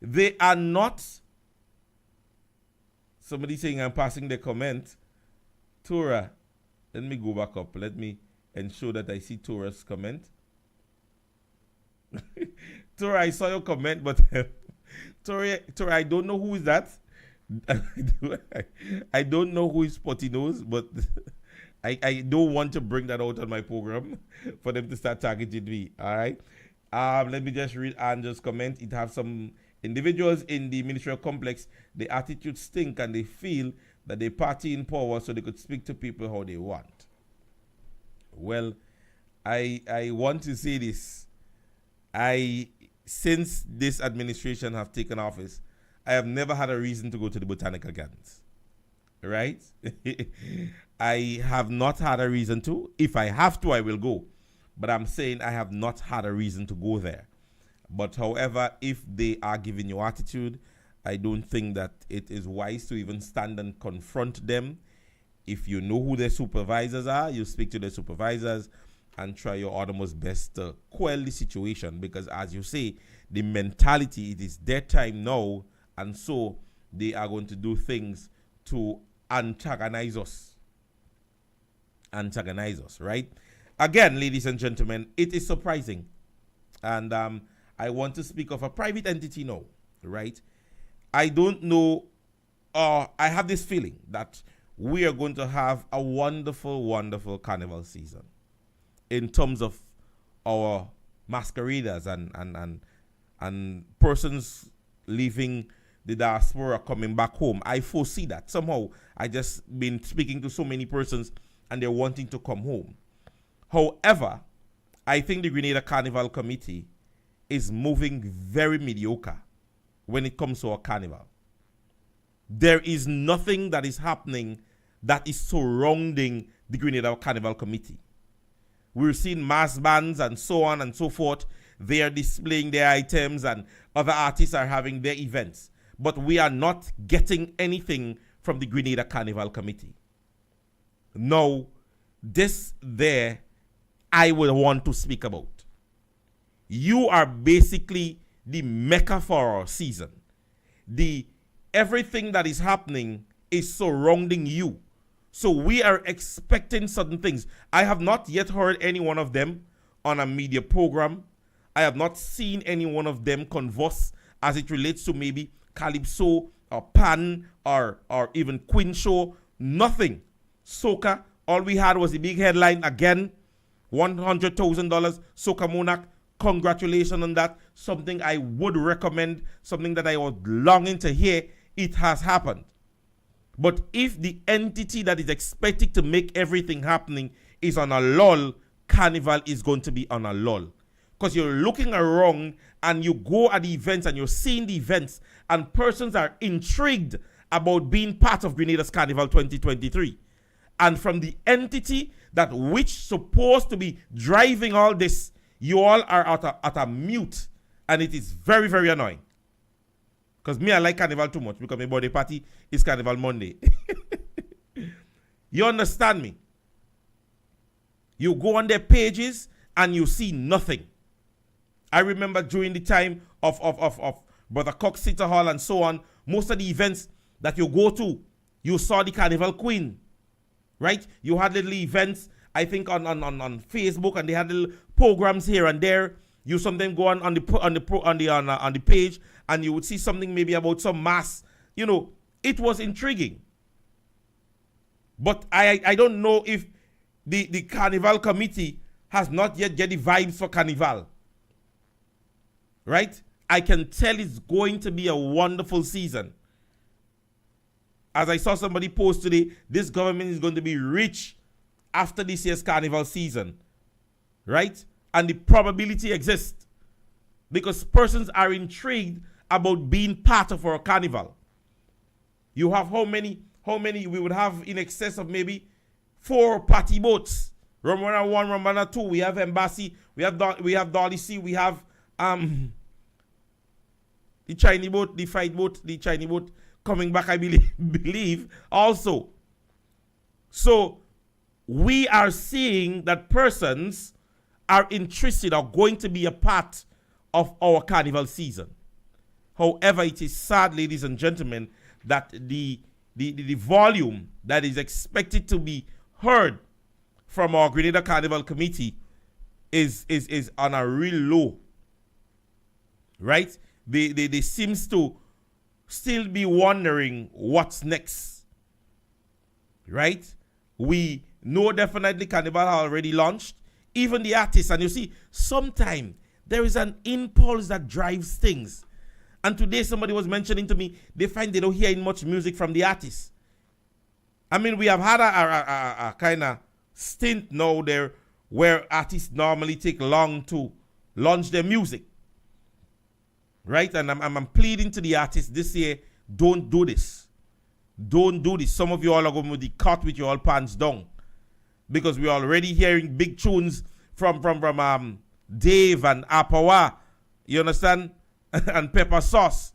They are not. Somebody saying I'm passing the comment. Tora, let me go back up. Let me ensure that I see Tora's comment. Tora, I saw your comment, but Tora, I don't know who is that. I don't know who is Potty Nose, but I don't want to bring that out on my program for them to start targeting me. All right. Let me just read Andrew's comment. It has some individuals in the ministerial complex. The attitude stink and they feel that they party in power so they could speak to people how they want. Well, I want to say this. Since this administration have taken office, I have never had a reason to go to the botanical gardens. Right? I have not had a reason to. If I have to, I will go. But I'm saying I have not had a reason to go there. But however, if they are giving you attitude, I don't think that it is wise to even stand and confront them. If you know who their supervisors are, you speak to their supervisors and try your utmost best to quell the situation. Because as you say, the mentality, it is their time now. And so they are going to do things to antagonize us, right? Again, ladies and gentlemen, it is surprising. And I want to speak of a private entity now, right? I don't know I have this feeling that we are going to have a wonderful, wonderful carnival season in terms of our masqueraders and persons leaving the diaspora coming back home. I foresee that. Somehow, I just been speaking to so many persons and they're wanting to come home. However, I think the Grenada Carnival Committee is moving very mediocre when it comes to our carnival. There is nothing that is happening that is surrounding the Grenada Carnival Committee. We're seeing mass bands and so on and so forth. They are displaying their items and other artists are having their events. But we are not getting anything from the Grenada Carnival Committee. Now, this there, I would want to speak about. You are basically the mecca for our season. Everything that is happening is surrounding you. So we are expecting certain things. I have not yet heard any one of them on a media program. I have not seen any one of them converse as it relates to maybe Calypso or Pan or even Queen Show. Nothing. Soca, all we had was the big headline again, $100,000 Soca Monarch. Congratulations on that. Something I would recommend, something that I was longing to hear. It has happened. But if the entity that is expected to make everything happening is on a lull, Carnival is going to be on a lull. Because you're looking around and you go at the events and you're seeing the events and persons are intrigued about being part of Grenada's Carnival 2023. And from the entity that which supposed to be driving all this, you all are at a mute, and it is very, very annoying. Because me, I like Carnival too much because my birthday party is Carnival Monday. You understand me? You go on their pages and you see nothing. I remember during the time of Brother Cox City Hall and so on, most of the events that you go to, you saw the Carnival Queen, right? You had little events, I think on Facebook, and they had little programs here and there. You sometimes go on the page and you would see something maybe about some mass. You know, it was intriguing. But I don't know if the Carnival Committee has not yet get the vibes for Carnival. Right? I can tell it's going to be a wonderful season. As I saw somebody post today, this government is going to be rich after this year's Carnival season. Right? And the probability exists because persons are intrigued about being part of our carnival. You have how many we would have in excess of maybe 4 party boats. Romana 1, Romana 2, we have Embassy, we have Dolly C, we have the Chinese boat, the fight boat, the Chinese boat coming back, I believe also. So we are seeing that persons are interested or going to be a part of our carnival season. However, it is sad, ladies and gentlemen, that the volume that is expected to be heard from our Grenada Carnival Committee is on a real low. Right? They seems to still be wondering what's next. Right? We know definitely Carnival already launched. Even the artists, and you see, sometimes there is an impulse that drives things. And today somebody was mentioning to me, they find they don't hear much music from the artists. I mean, we have had a kind of stint now there where artists normally take long to launch their music. Right? And I'm pleading to the artists this year, don't do this. Don't do this. Some of you all are going to be caught with your all pants down. Because we're already hearing big tunes from Dave and Apawa, you understand? And Pepper Sauce.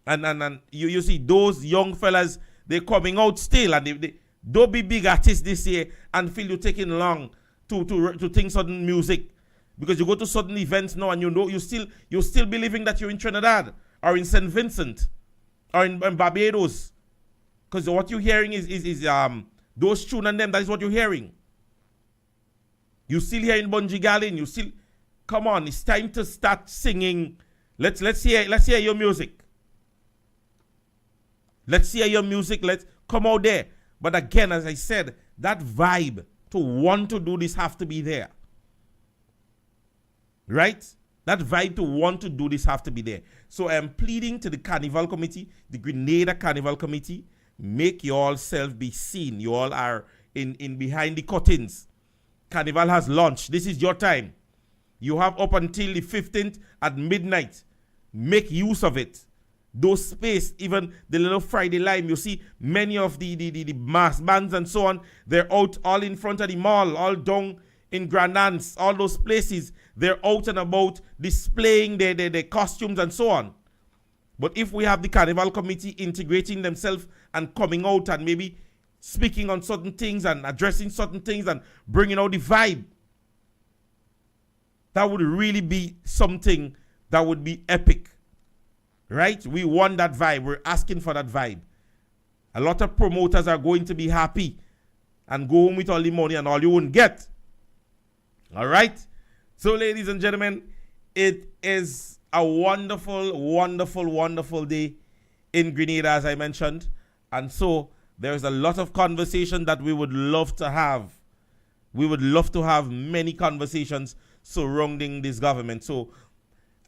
And you see those young fellas, they're coming out still. And they don't be big artists this year and feel you're taking long to think certain music. Because you go to certain events now and you know you still believing that you're in Trinidad or in St. Vincent or in Barbados. Because what you're hearing is those tunes and them, that is what you're hearing. You still hearing Bunji Garlin, you still, come on, it's time to start singing. Let's hear your music. Let's hear your music. Let's come out there. But again, as I said, that vibe to want to do this have to be there. Right? That vibe to want to do this have to be there. So I am pleading to the Carnival Committee, the Grenada Carnival Committee, make you all self be seen. You all are in behind the curtains. Carnival has launched. This is your time. You have up until the 15th at midnight. Make use of it. Those space, even the little Friday Lime, you see many of the mass bands and so on, they're out all in front of the mall, all down in Grand Anse, all those places. They're out and about displaying their costumes and so on. But if we have the Carnival Committee integrating themselves and coming out and maybe speaking on certain things and addressing certain things and bringing out the vibe, that would really be something that would be epic. Right? We want that vibe. We're asking for that vibe. A lot of promoters are going to be happy and go home with all the money and all you won't get. All right? So, ladies and gentlemen, it is a wonderful, wonderful, wonderful day in Grenada, as I mentioned. And so, there's a lot of conversation that we would love to have. We would love to have many conversations surrounding this government. So,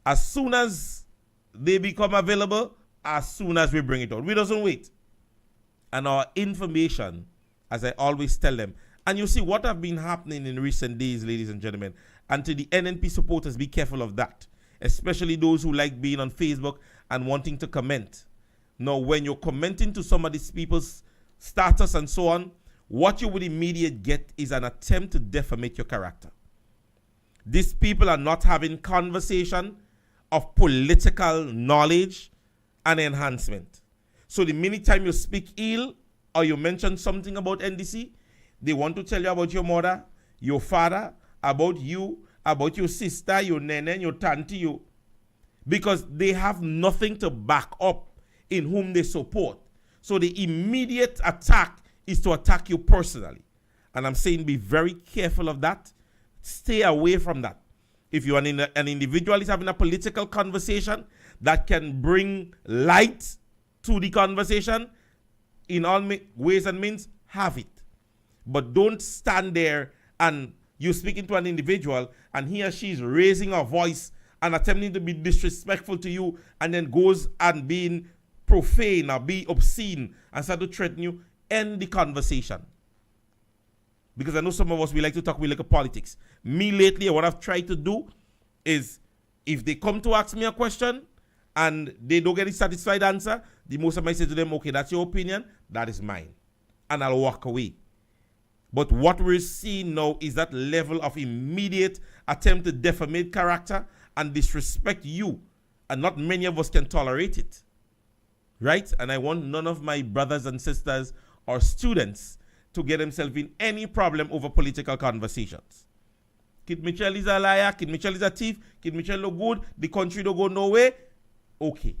as soon as they become available, as soon as we bring it out. We doesn't wait. And our information, as I always tell them, and you see what have been happening in recent days, ladies and gentlemen, and to the NNP supporters, be careful of that, especially those who like being on Facebook and wanting to comment. Now, when you're commenting to some of these people's status and so on, what you would immediately get is an attempt to defamate your character. These people are not having conversation of political knowledge and enhancement. So the minute time you speak ill or you mention something about NDC, they want to tell you about your mother, your father, about you, about your sister, your nene, your tanti, you, because they have nothing to back up in whom they support. So the immediate attack is to attack you personally. And I'm saying be very careful of that. Stay away from that. If you're an individual is having a political conversation that can bring light to the conversation in all ways and means, have it. But don't stand there and you're speaking to an individual and he or she is raising a voice and attempting to be disrespectful to you and then goes and being profane or be obscene and start to threaten you. End the conversation. Because I know some of us, we like to talk, we look at politics. Me lately, what I've tried to do is, if they come to ask me a question and they don't get a satisfied answer, the most of I say to them, okay, that's your opinion, that is mine. And I'll walk away. But what we're seeing now is that level of immediate attempt to defamate character and disrespect you. And not many of us can tolerate it. Right? And I want none of my brothers and sisters or students to get himself in any problem over political conversations. Kid Mitchell is a liar, Kid Mitchell is a thief, Kid Mitchell no good, the country don't go nowhere. Okay.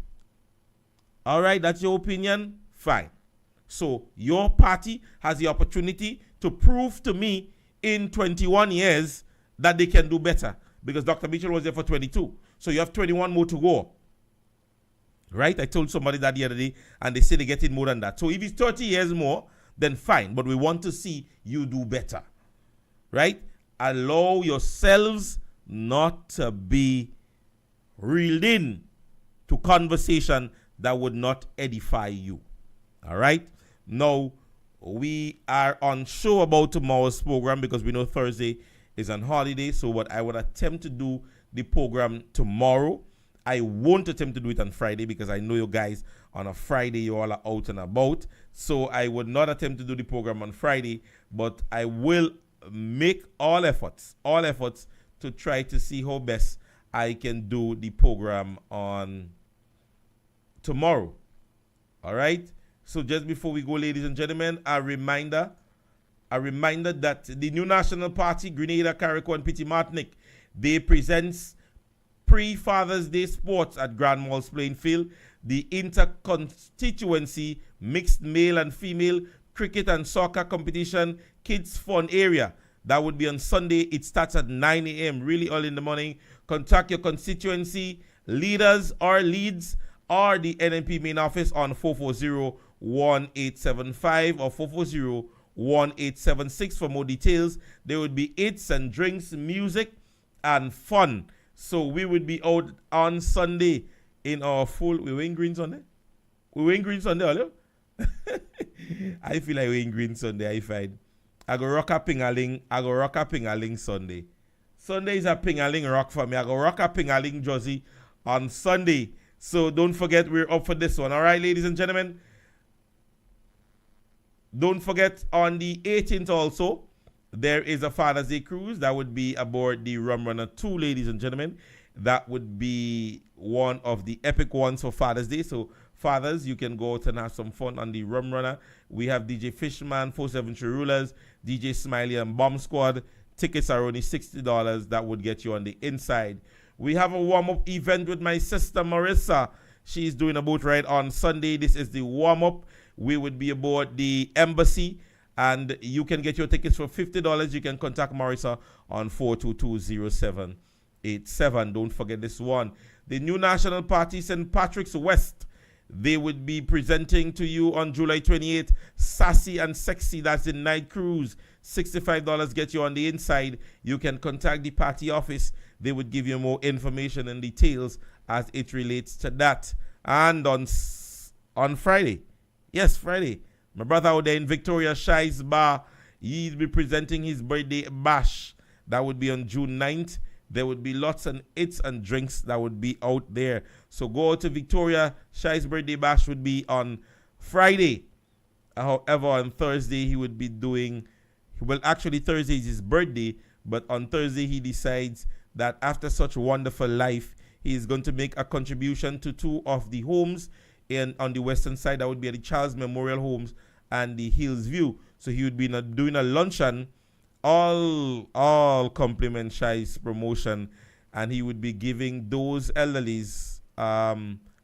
All right, that's your opinion. Fine. So your party has the opportunity to prove to me in 21 years that they can do better. Because Dr. Mitchell was there for 22. So you have 21 more to go. Right? I told somebody that the other day, and they say they get in more than that. So if it's 30 years more, then fine. But we want to see you do better. Right? Allow yourselves not to be reeled in to conversation that would not edify you. All right? Now, we are on show about tomorrow's program because we know Thursday is on holiday. So what I would attempt to do the program tomorrow. I won't attempt to do it on Friday because I know you guys on a Friday you all are out and about. So I would not attempt to do the program on Friday, but I will make all efforts to try to see how best I can do the program on tomorrow. All right? So just before we go, ladies and gentlemen, a reminder that the new National Party, Grenada, Carriacou, and Petit Martinique, they presents pre-Father's Day sports at Grand Malls playing field, the inter-constituency mixed male and female cricket and soccer competition kids fun area. That would be on Sunday. It starts at 9 a.m. really early in the morning. Contact your constituency leaders or leads or the NNP main office on 1875 or 440-1876 for more details. There would be eats and drinks, music, and fun. So we would be out on Sunday in our full... We wearing green Sunday? We wearing green Sunday, hello? I feel like wearing green Sunday, I find. I go rock a pingaling Sunday. Sunday is a pingaling rock for me. I go rock a pingaling jersey on Sunday. So don't forget, we're up for this one. All right, ladies and gentlemen. Don't forget, on the 18th also, there is a Father's Day cruise that would be aboard the Rum Runner 2, ladies and gentlemen. That would be one of the epic ones for Father's Day. So, fathers, you can go out and have some fun on the Rum Runner. We have DJ Fishman, 473 Rulers, DJ Smiley, and Bomb Squad. Tickets are only $60. That would get you on the inside. We have a warm-up event with my sister Marissa. She's doing a boat ride on Sunday. This is the warm-up. We would be aboard the Embassy, and you can get your tickets for $50. You can contact Marissa on 422-0787. Don't forget this one. The New National Party, St. Patrick's West. They would be presenting to you on July 28th, Sassy and Sexy. That's the night cruise. $65 get you on the inside. You can contact the party office. They would give you more information and details as it relates to that. And on Friday, yes, Friday, my brother out there in Victoria, Shy's Bar, he'll be presenting his birthday bash. That would be on June 9th. There would be lots of eats and drinks that would be out there. So go out to Victoria. Shy's birthday bash would be on Friday. However, on Thursday, he would be doing... Well, actually, Thursday is his birthday. But on Thursday, he decides that after such wonderful life, he is going to make a contribution to two of the homes on the western side. That would be at the Charles Memorial Homes and the Hills View. So he would be doing a luncheon, all compliment Shy's promotion, and he would be giving those elderlies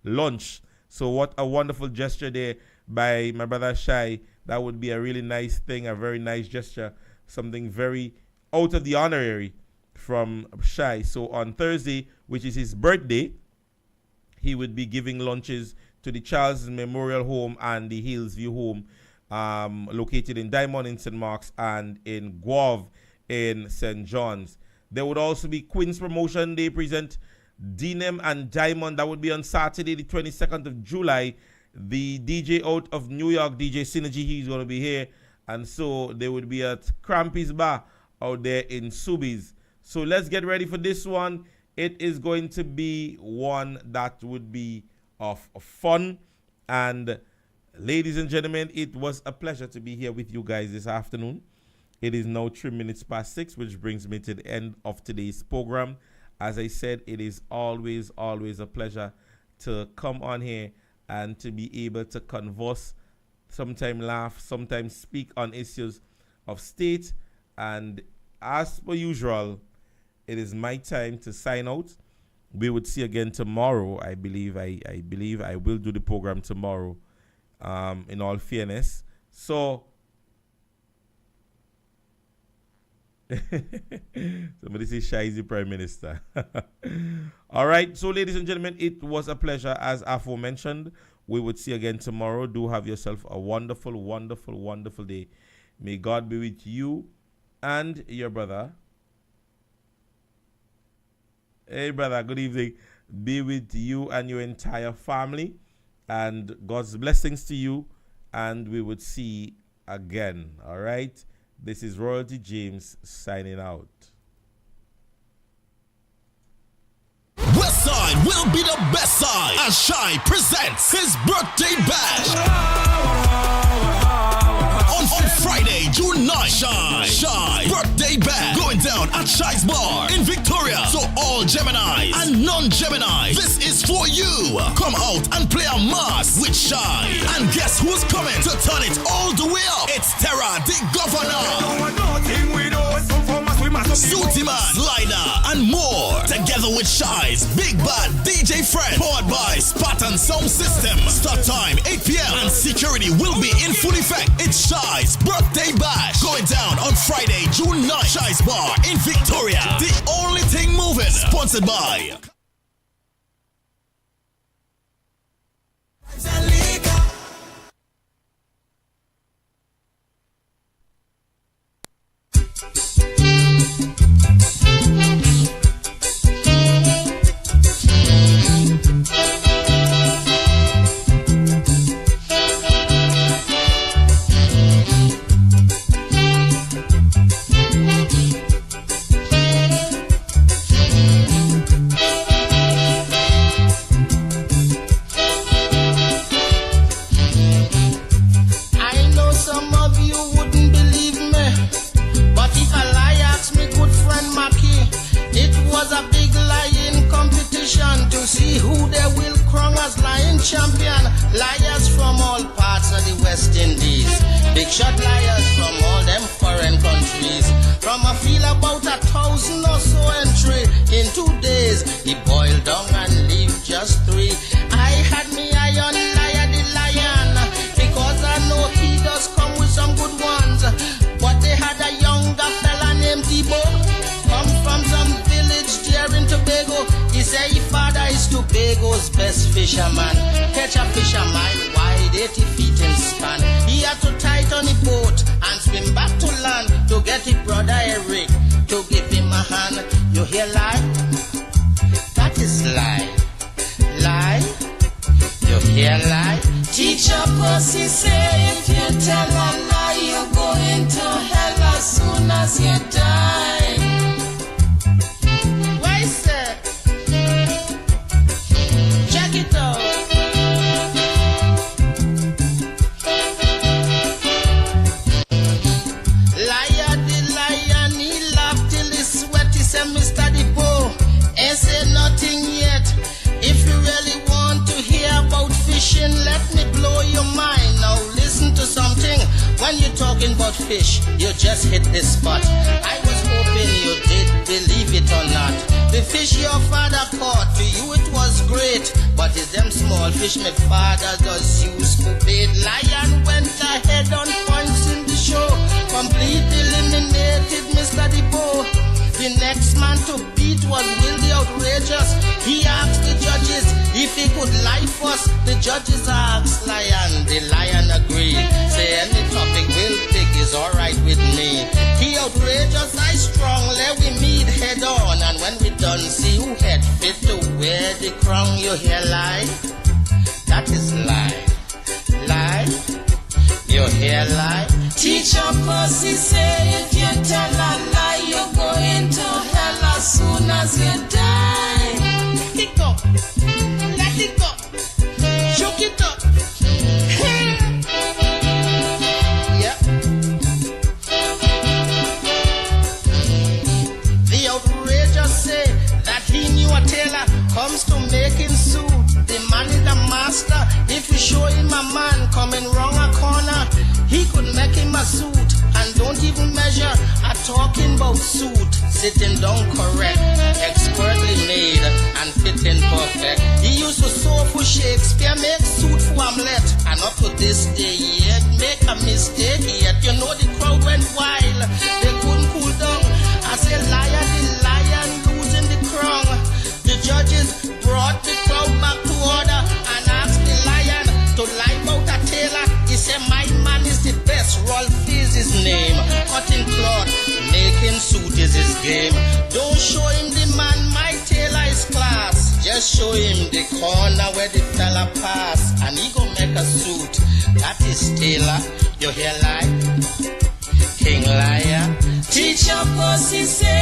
lunch. So what a wonderful gesture there by my brother Shy. That would be a really nice thing, a very nice gesture, something very out of the ordinary from Shy. So on Thursday, which is his birthday, he would be giving lunches to the Charles Memorial Home and the Hills View Home, located in Diamond in St. Mark's and in Guave in St. John's. There would also be Queen's Promotion. They present Denim and Diamond. That would be on Saturday, the 22nd of July. The DJ out of New York, DJ Synergy, he's going to be here. And so they would be at Crampy's Bar out there in Subies. So let's get ready for this one. It is going to be one that would be of fun. And ladies and gentlemen, it was a pleasure to be here with you guys this afternoon. It is now 3 minutes past 6, which brings me to the end of today's program. As I said, it is always a pleasure to come on here and to be able to converse, sometimes laugh, sometimes speak on issues of state. And as per usual, it is my time to sign out. We would see again tomorrow. I believe I will do the program tomorrow, in all fairness. So, somebody say Shai is the Prime Minister. All right. So, ladies and gentlemen, it was a pleasure. As aforementioned, we would see again tomorrow. Do have yourself a wonderful, wonderful, wonderful day. May God be with you and your brother. Hey, brother, good evening. Be with you and your entire family. And God's blessings to you. And we would see again. All right. This is Royalty James signing out. West Side will be the best side as Shai presents his birthday bash. On Friday, June 9th, Shai birthday bash going down at Shai's Bar in Victoria. So all Geminis and non-Geminis, this is for you. Come out and play a mass with Shai. And guess who's coming to turn it all the way up? It's Terra, the governor. Suitiman, Slider, and more. Together with Shai's Big Bad DJ Friend. Powered by Spartan Sound System. Start time 8 p.m. and security will be in full effect. It's Shai's birthday bash. Going down on Friday, June 9th. Shai's Bar in Victoria. The only thing moving. Sponsored by... champion. Liars from all parts of the West Indies. Big shot liars from all them foreign countries. From a field about 1,000 or so entry. In 2 days, he boiled down and leave just 3. I had me eye on Liar the Lion, because I know he does come with some good ones. But they had a younger fella named Debo, come from some village there in Tobago. He say his father is Tobago's best fisherman. Catch a fish a mile wide, 80 feet in span. He had to tie it on the boat and swim back to land to get his brother Eric to give him a hand. You hear lie? That is lie. Lie? You hear lie? Teacher Pussy say if you tell a lie, you're going to hell as soon as you die. Why, sir? Check it out. Liar the lion, he laughed till he sweat. He said, Mr. Depot, ain't say nothing yet. If you really want to hear about fishing, let me blow your mind. Now listen to something. When you're talking about fish, you just hit the spot. I was hoping you did believe it or not. The fish your father caught, to you it was great. But it's them small fish my father does use for bait. Lion went ahead on points in the show. Completely eliminated Mr. Depot. The next man to beat was Will the Outrageous. He asked the judges if he could lie first. The judges asked Lion. The Lion agreed. Say any topic Will pick is alright with me. He outrageous, I strong. Let we meet head on. And when we done, see who head fit to wear the crown. You hear lie? That is lie. Lie? You hear lie? Teacher Pussy say if you tell a lie, you're going to hell as soon as you die. Let it go. Let it go. Choke it up. Yep. The outrageous say that he knew a tailor comes to making suit. The man is the master. If you show him a man coming round a corner, he could make him a suit and don't even measure. A talking about suit, sitting down correct, expertly made and fitting perfect. He used to sew for Shakespeare, make suit for Hamlet, and up to this day yet make a mistake yet. You know the crowd went wild, they couldn't cool down. I say liar, the lion losing the crown. The judges brought the crowd back to order and asked the lion to lie about a tailor. He said, my man is the best, Rolf is his name. Cutting cloth, making suit is his game. Don't show him the man, my tailor is class. Just show him the corner where the fella pass, and he gon' make a suit. That is tailor, you hear lie? King liar. Teacher Pussy say